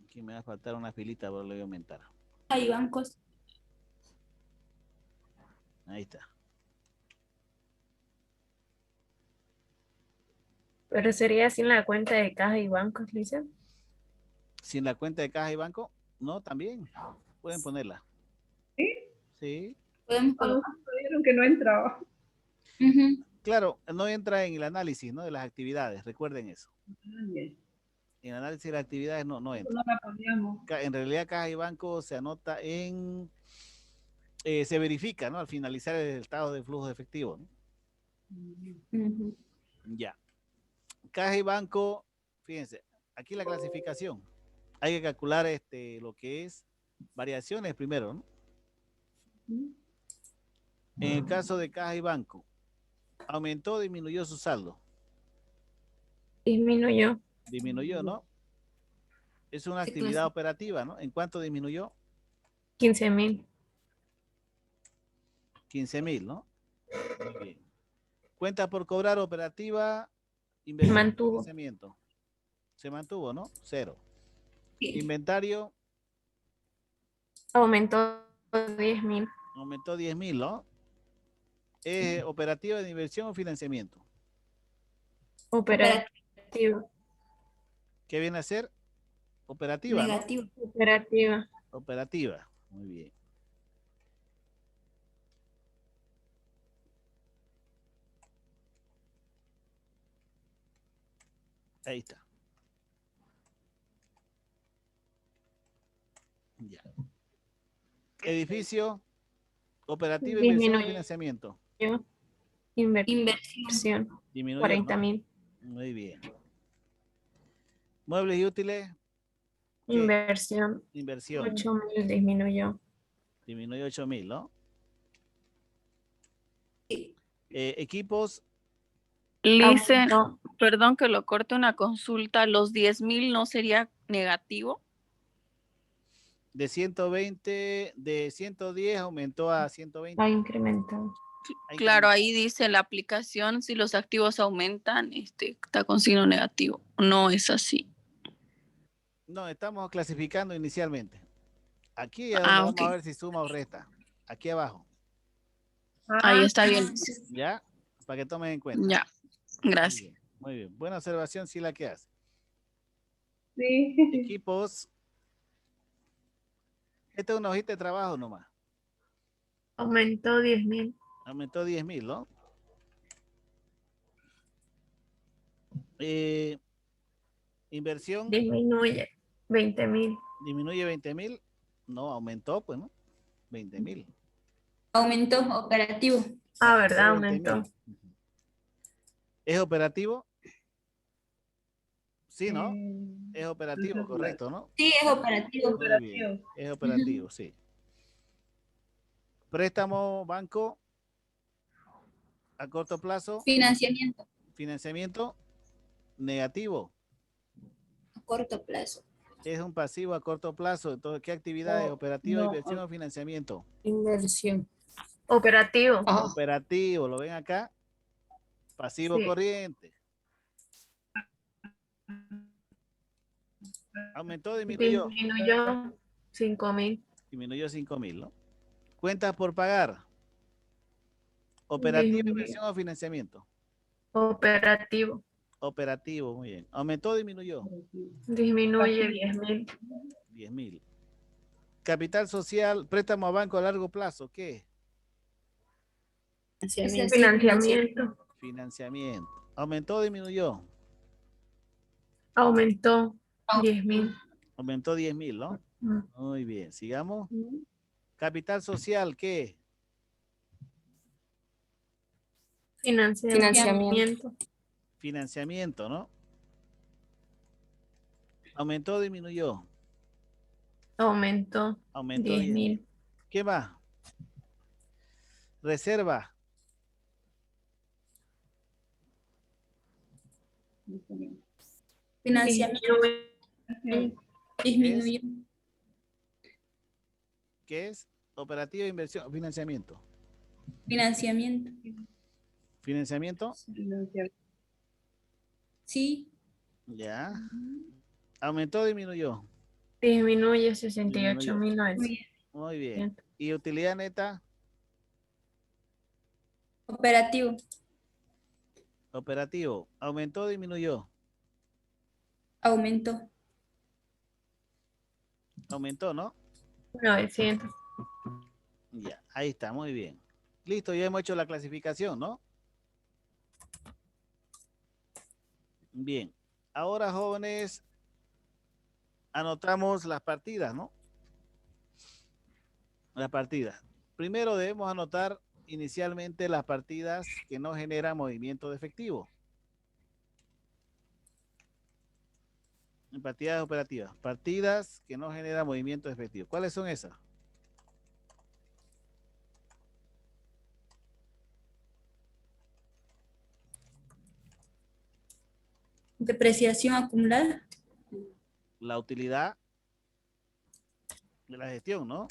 Aquí me va a faltar una filita, pero le voy a aumentar. Hay bancos. Ahí está. Pero sería sin la cuenta de caja y bancos, Lisa. Sin la cuenta de caja y banco, no, también pueden ponerla. ¿Sí? Sí. Podemos colocar. Dijeron que no entraba. Claro, no entra en el análisis, ¿no? De las actividades, recuerden eso. Bien. En el análisis de las actividades no entra. No la poníamos. En realidad caja y banco se anota en, se verifica, ¿no? Al finalizar el estado de flujo de efectivo, ¿no? Ya. Caja y banco, fíjense, aquí la clasificación. Hay que calcular lo que es variaciones primero, ¿no? En el caso de caja y banco, ¿aumentó o disminuyó su saldo? Disminuyó. Disminuyó, ¿no? Es una actividad operativa, ¿no? ¿En cuánto disminuyó? 15,000. 15,000, ¿no? Muy bien. Cuenta por cobrar operativa, inversión, Mantuvo. financiamiento. Se mantuvo, ¿no? 0. Inventario. Aumentó 10,000. Aumentó 10,000, ¿no? ¿Operativa de inversión o financiamiento? Operativa. ¿Qué viene a ser? Operativa, Negativo. ¿no? Operativa. Operativa. Muy bien. Ahí está. Ya. Edificio, operativa, inversión o financiamiento. Inversión. Disminuyó, 40,000. ¿no? Muy bien. Muebles y útiles. ¿Qué? Inversión. Inversión. 8,000 disminuyó. Disminuyó 8,000, ¿no? Equipos. Lice, perdón que lo corte, una consulta. ¿Los 10,000 no sería negativo? De 120, de 110 aumentó a 120. Ha incrementado. Claro, ahí dice la aplicación, si los activos aumentan, está con signo negativo. No es así. No, estamos clasificando inicialmente. Aquí es donde Ah, vamos ok. a ver si suma o resta. Aquí abajo. Ahí está bien. ¿Ya? Para que tomen en cuenta. Ya, gracias. Muy bien, muy bien. Buena observación, sí la que hace. Sí. Equipos. Esta es una hojita de trabajo nomás. Aumentó 10.000. Aumentó 10.000, ¿no? Inversión. Disminuye 20.000. Disminuye 20.000. No, aumentó, pues, ¿no? 20.000. Aumentó operativo. Ah, ¿verdad? 20.000. Aumentó. ¿Es operativo? Sí, ¿no? Es operativo, correcto, ¿no? Sí, es operativo. Muy bien. Es operativo, sí. Préstamo, banco, a corto plazo. Financiamiento Financiamiento, negativo. a corto plazo. Es un pasivo a corto plazo. Entonces, ¿qué actividades? Operativa, inversión o financiamiento. Inversión. Operativo. Operativo, ¿lo ven acá? Pasivo Sí. corriente. Aumentó, disminuyó. Disminuyó 5.000. Disminuyó 5.000, ¿no? Cuentas por pagar. Operativa, inversión o financiamiento. Operativo. Operativo, muy bien. Aumentó, disminuyó. Disminuye 10.000. 10.000. Capital social, préstamo a banco a largo plazo, ¿qué? Financiamiento. Financiamiento. Aumentó, disminuyó. Aumentó 10.000. Aumentó 10.000, ¿no? Muy bien, sigamos. Capital social, ¿qué? Financiamiento. Financiamiento, ¿no? Aumentó, disminuyó. Aumentó Aumentó 10.000. ¿Qué más? Reserva. Financiamiento. Disminuyó. ¿Qué es? Operativa, inversión, financiamiento. Financiamiento. ¿Financiamiento? Sí. Ya. ¿Aumentó o disminuyó? Disminuye 68.900. Muy bien. ¿Y utilidad neta? Operativo. Operativo. ¿Aumentó o disminuyó? Aumentó. Aumentó, ¿no? 900. Ya, ahí está, muy bien. Listo, ya hemos hecho la clasificación, ¿no? Bien. Ahora, jóvenes, anotamos las partidas, ¿no? Las partidas. Primero debemos anotar inicialmente las partidas que no generan movimiento de efectivo. En partidas operativas. Partidas que no generan movimiento de efectivo. ¿Cuáles son esas? Depreciación acumulada. La utilidad de la gestión, ¿no?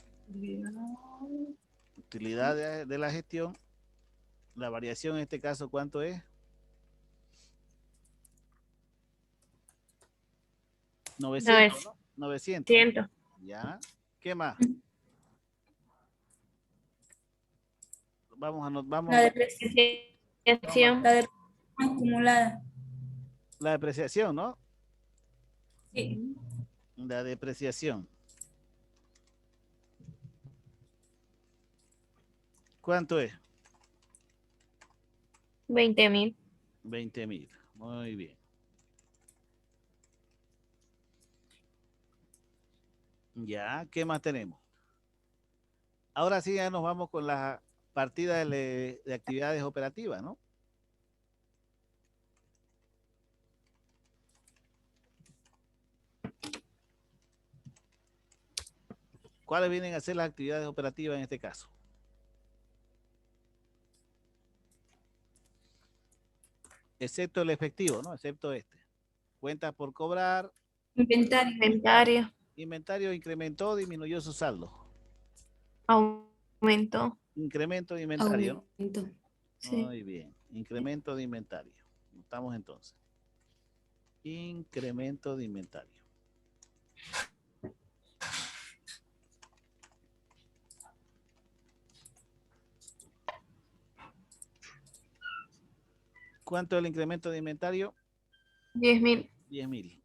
Utilidad de la gestión. La variación en este caso, ¿cuánto es? 900, ¿no? 900. 100. Ya. ¿Qué más? Vamos. La depreciación. La depreciación acumulada. La depreciación, ¿no? Sí. La depreciación. ¿Cuánto es? 20.000. 20.000. Muy bien. Ya, ¿qué más tenemos? Ahora sí ya nos vamos con las partidas de actividades operativas, ¿no? ¿Cuáles vienen a ser las actividades operativas en este caso? Excepto el efectivo, ¿no? Excepto este. Cuentas por cobrar. Inventario. Inventario incrementó, disminuyó su saldo. Aumentó. Incremento de inventario, ¿no? Aumentó. Sí. Muy bien. Incremento de inventario. Notamos entonces. Incremento de inventario. ¿Cuánto es el incremento de inventario? 10.000. 10.000.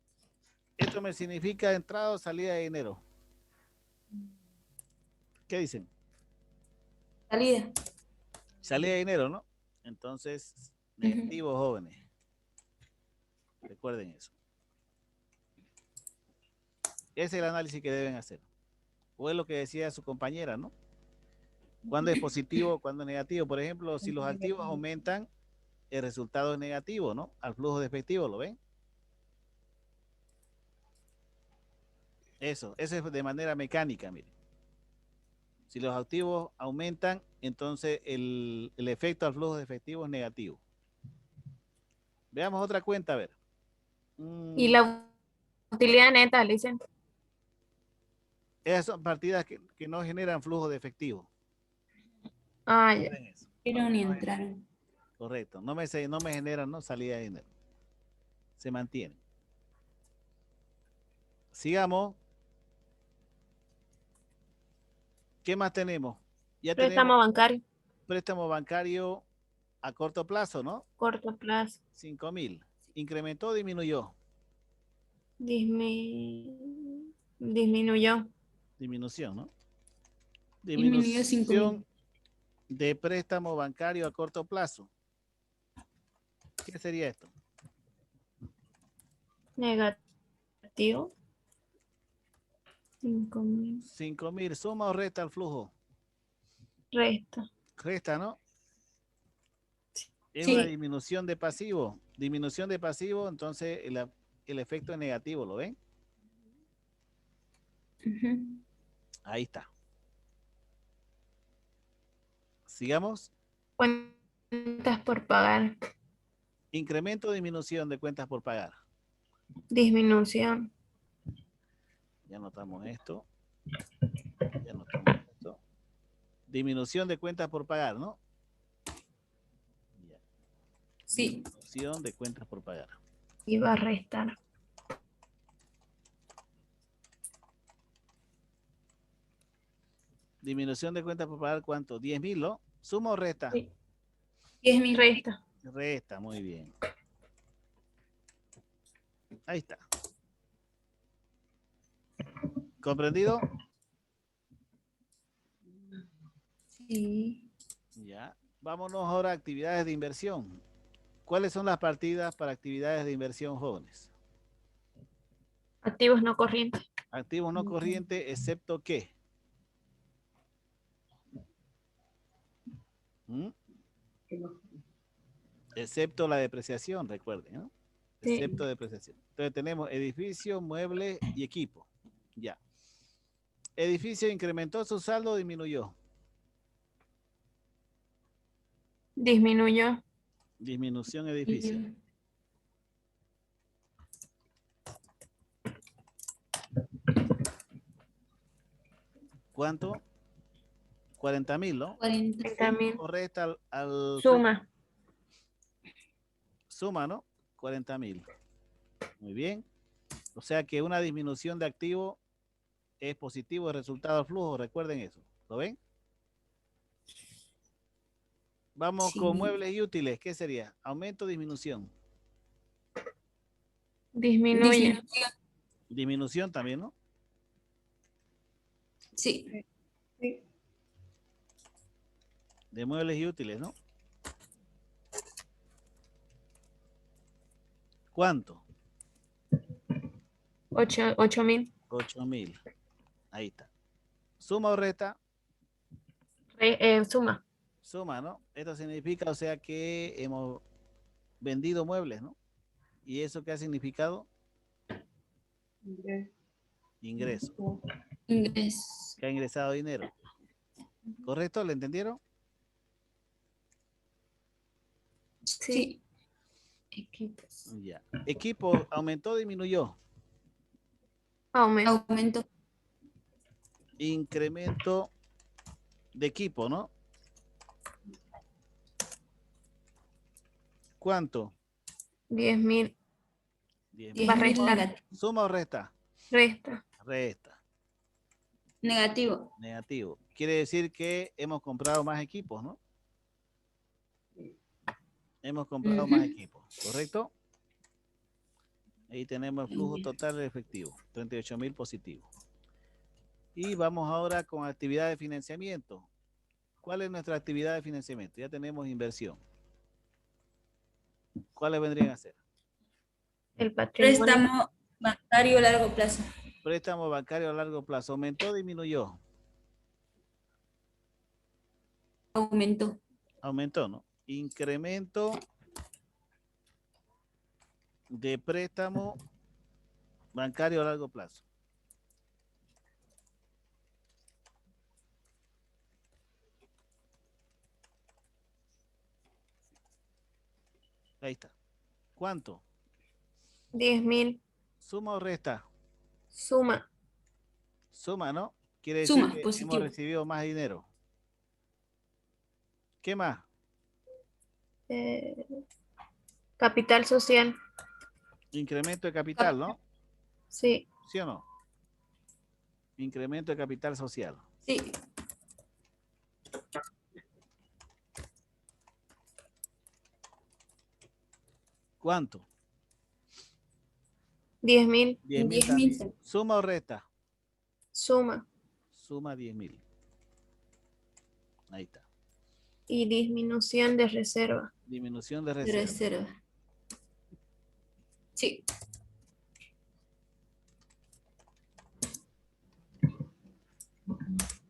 Esto me significa entrada o salida de dinero. ¿Qué dicen? Salida. Salida de dinero, ¿no? Entonces, negativo, jóvenes. Recuerden eso. Ese es el análisis que deben hacer. O es lo que decía su compañera, ¿no? ¿Cuándo es positivo, cuándo es negativo? Por ejemplo, si los activos aumentan, el resultado es negativo, ¿no? Al flujo de efectivo, ¿lo ven? Eso es de manera mecánica, miren. Si los activos aumentan, entonces el efecto al flujo de efectivo es negativo. Veamos otra cuenta, a ver. Y la utilidad neta, dicen. Esas son partidas que no generan flujo de efectivo. Ah, ya. Pero ni entraron. Correcto. No me generan, ¿no? Salida de dinero. Se mantiene. Sigamos. ¿Qué más tenemos? Ya Préstamo tenemos bancario. préstamo bancario a corto plazo, ¿no? Corto plazo. 5.000. ¿Incrementó o disminuyó? Disminuyó. Disminución, ¿no? Disminuyó 5.000. Disminución de préstamo bancario a corto plazo. ¿Qué sería esto? Negativo. 5.000. 5.000. ¿Suma o resta el flujo? Resta. Resta, ¿no? Es Sí. una disminución de pasivo. Disminución de pasivo, entonces el efecto es negativo, ¿lo ven? Ahí está. Sigamos. Cuentas por pagar. Incremento o disminución de cuentas por pagar. Disminución. Ya notamos esto. Ya notamos esto. Disminución de cuentas por pagar, ¿no? Ya. Sí. Disminución de cuentas por pagar. Y va a restar. Disminución de cuentas por pagar, ¿cuánto? 10.000, ¿no? ¿Suma o resta? Sí. 10.000. Resta. Resta, muy bien. Ahí está. ¿Comprendido? Sí. Ya. Vámonos ahora a actividades de inversión. ¿Cuáles son las partidas para actividades de inversión, jóvenes? Activos no corrientes. Activos no corrientes, excepto qué. ¿Mm? Excepto la depreciación, recuerden, ¿no? Sí. Excepto depreciación. Entonces tenemos edificio, mueble y equipo. Ya. Edificio incrementó su saldo o disminuyó. Disminuyó. Disminución edificio. ¿Cuánto? 40.000, ¿no? 40.000. Correcta al Suma. suma, ¿no? 40.000. Muy bien. O sea que una disminución de activo es positivo el resultado al flujo. Recuerden eso. ¿Lo ven? Vamos Sí. con muebles y útiles. ¿Qué sería? ¿Aumento o disminución? Disminuye. Disminución también, ¿no? Sí. Sí. De muebles y útiles, ¿no? ¿Cuánto? 8.000. 8.000. Ahí está. ¿Suma o resta? Suma. Suma, ¿no? Esto significa, o sea, que hemos vendido muebles, ¿no? ¿Y eso qué ha significado? Ingreso. Ingreso. Que ha ingresado dinero. ¿Correcto? ¿Le entendieron? Sí. Equipos. Ya. Equipo, ¿aumentó o disminuyó? Aumento. Aumento. Incremento de equipo, ¿no? ¿Cuánto? 10.000. 10.000. Va a restar. ¿Suma o resta? Resta. Resta. Negativo. Negativo. Quiere decir que hemos comprado más equipos, ¿no? Hemos comprado más equipos, ¿correcto? Ahí tenemos el flujo total de efectivo, 38.000 positivo. Y vamos ahora con actividad de financiamiento. ¿Cuál es nuestra actividad de financiamiento? Ya tenemos inversión. ¿Cuáles vendrían a ser? El patrimonio. Préstamo bancario a largo plazo. Préstamo bancario a largo plazo. ¿Aumentó o disminuyó? Aumentó. Aumentó, ¿no? Incremento de préstamo bancario a largo plazo. Ahí está. ¿Cuánto? 10.000. ¿Suma o resta? Suma. Suma, ¿no? Quiere decir Suma, que positivo. hemos recibido más dinero. ¿Qué más? Capital social. Incremento de capital, ¿no? Sí. ¿Sí o no? Incremento de capital social. Sí. ¿Cuánto? 10.000. 10.000 también. ¿Suma o resta? Suma. Suma 10.000. Ahí está. Y disminución de reserva. Disminución de reserva. Sí.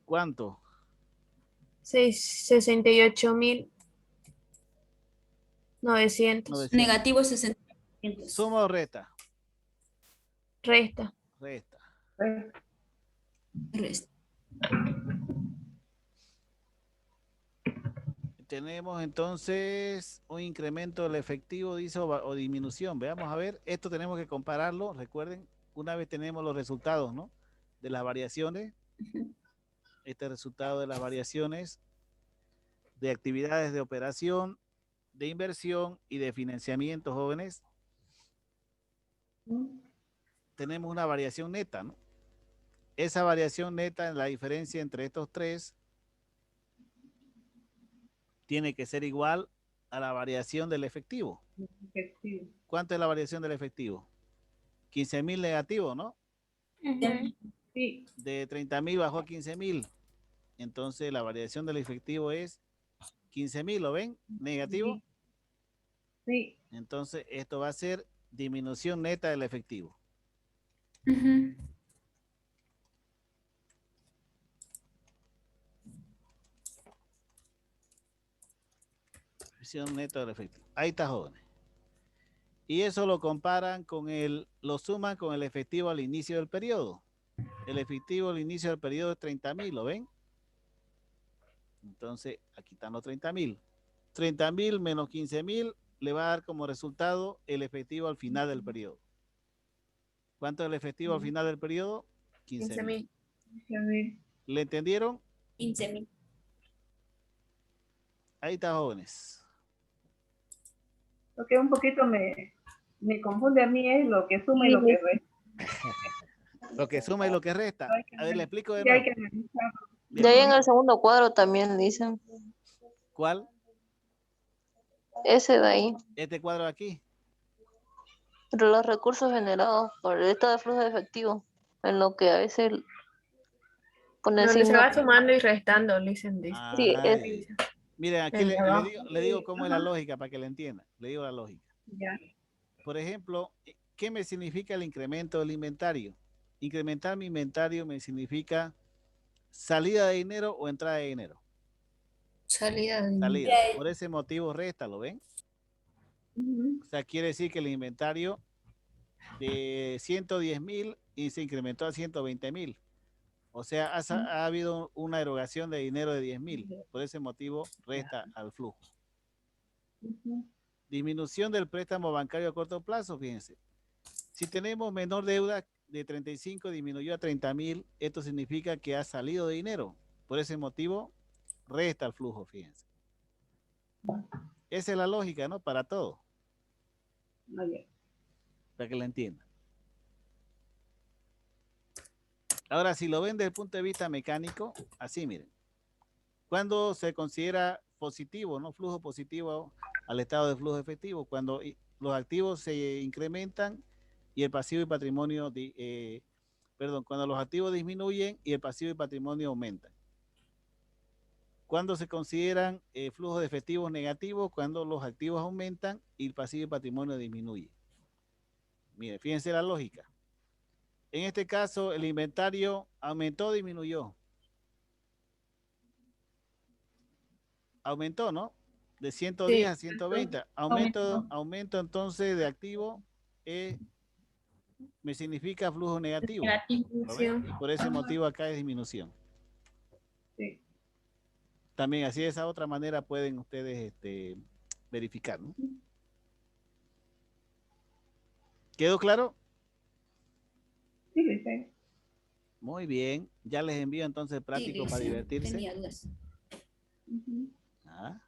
¿Cuánto? 68.900. Negativo 60. ¿Suma o resta? Resta. Resta. Resta. Tenemos entonces un incremento del efectivo, dice, o disminución. Veamos a ver, esto tenemos que compararlo. Recuerden, una vez tenemos los resultados, ¿no? De las variaciones. Este resultado de las variaciones de actividades de operación, de inversión y de financiamiento, jóvenes. Tenemos una variación neta, ¿no? Esa variación neta, la diferencia entre estos tres, tiene que ser igual a la variación del efectivo. ¿Cuánto es la variación del efectivo? 15.000 negativo, ¿no? Sí. De 30.000 bajó a 15.000. Entonces la variación del efectivo es 15.000, ¿lo ven? Negativo. Sí. Entonces esto va a ser disminución neta del efectivo. Neta del efectivo. Ahí está, jóvenes. Y eso lo comparan con lo suman con el efectivo al inicio del periodo. El efectivo al inicio del periodo es 30.000, ¿lo ven? Entonces, aquí están los 30.000. 30.000 menos 15.000 le va a dar como resultado el efectivo al final del periodo. ¿Cuánto es el efectivo al final del periodo? 15.000. 15.000. ¿Le entendieron? 15.000. Ahí está, jóvenes. Lo que un poquito me confunde a mí es lo que suma y lo que resta. Lo que suma y lo que resta. A ver, le explico de Sí, hay nuevo. que analizarlo. De ahí en el segundo cuadro también dicen. ¿Cuál? Ese de ahí. Este cuadro de aquí. Pero los recursos generados por el estado de flujo de efectivo. En lo que a veces pone Donde se signo. va sumando y restando, dicen. Sí, es. Miren, aquí El de abajo. le digo cómo es la lógica para que la entiendan. Le digo la lógica. Ya. Por ejemplo, ¿qué me significa el incremento del inventario? Incrementar mi inventario me significa salida de dinero o entrada de dinero. Salida. Salida. Por ese motivo resta, ¿lo ven? O sea, quiere decir que el inventario de 110.000 y se incrementó a 120.000. O sea, ha habido una erogación de dinero de 10.000. Por ese motivo resta al flujo. Disminución del préstamo bancario a corto plazo, fíjense. Si tenemos menor deuda de 35, disminuyó a 30.000, esto significa que ha salido de dinero. Por ese motivo, resta el flujo, fíjense. Esa es la lógica, ¿no? Para todo. Para que la entiendan. Ahora, si lo ven desde el punto de vista mecánico, así miren. Cuando se considera positivo, ¿no? Flujo positivo al estado de flujo efectivo, cuando los activos se incrementan y el pasivo y patrimonio, cuando los activos disminuyen y el pasivo y patrimonio aumentan. ¿Cuándo se consideran flujos de efectivos negativos? Cuando los activos aumentan y el pasivo y patrimonio disminuye. Mire, fíjense la lógica. En este caso, el inventario aumentó o disminuyó. Aumentó, ¿no? De 110 a 120. Aumento entonces de activo me significa flujo negativo. ¿Lo ven? Y por ese motivo acá es disminución. Sí. También así de esa otra manera pueden ustedes verificar, ¿no? ¿Quedó claro? Sí, sí. Muy bien. Ya les envío entonces práctico para divertirse. Tenía dudas. Ah,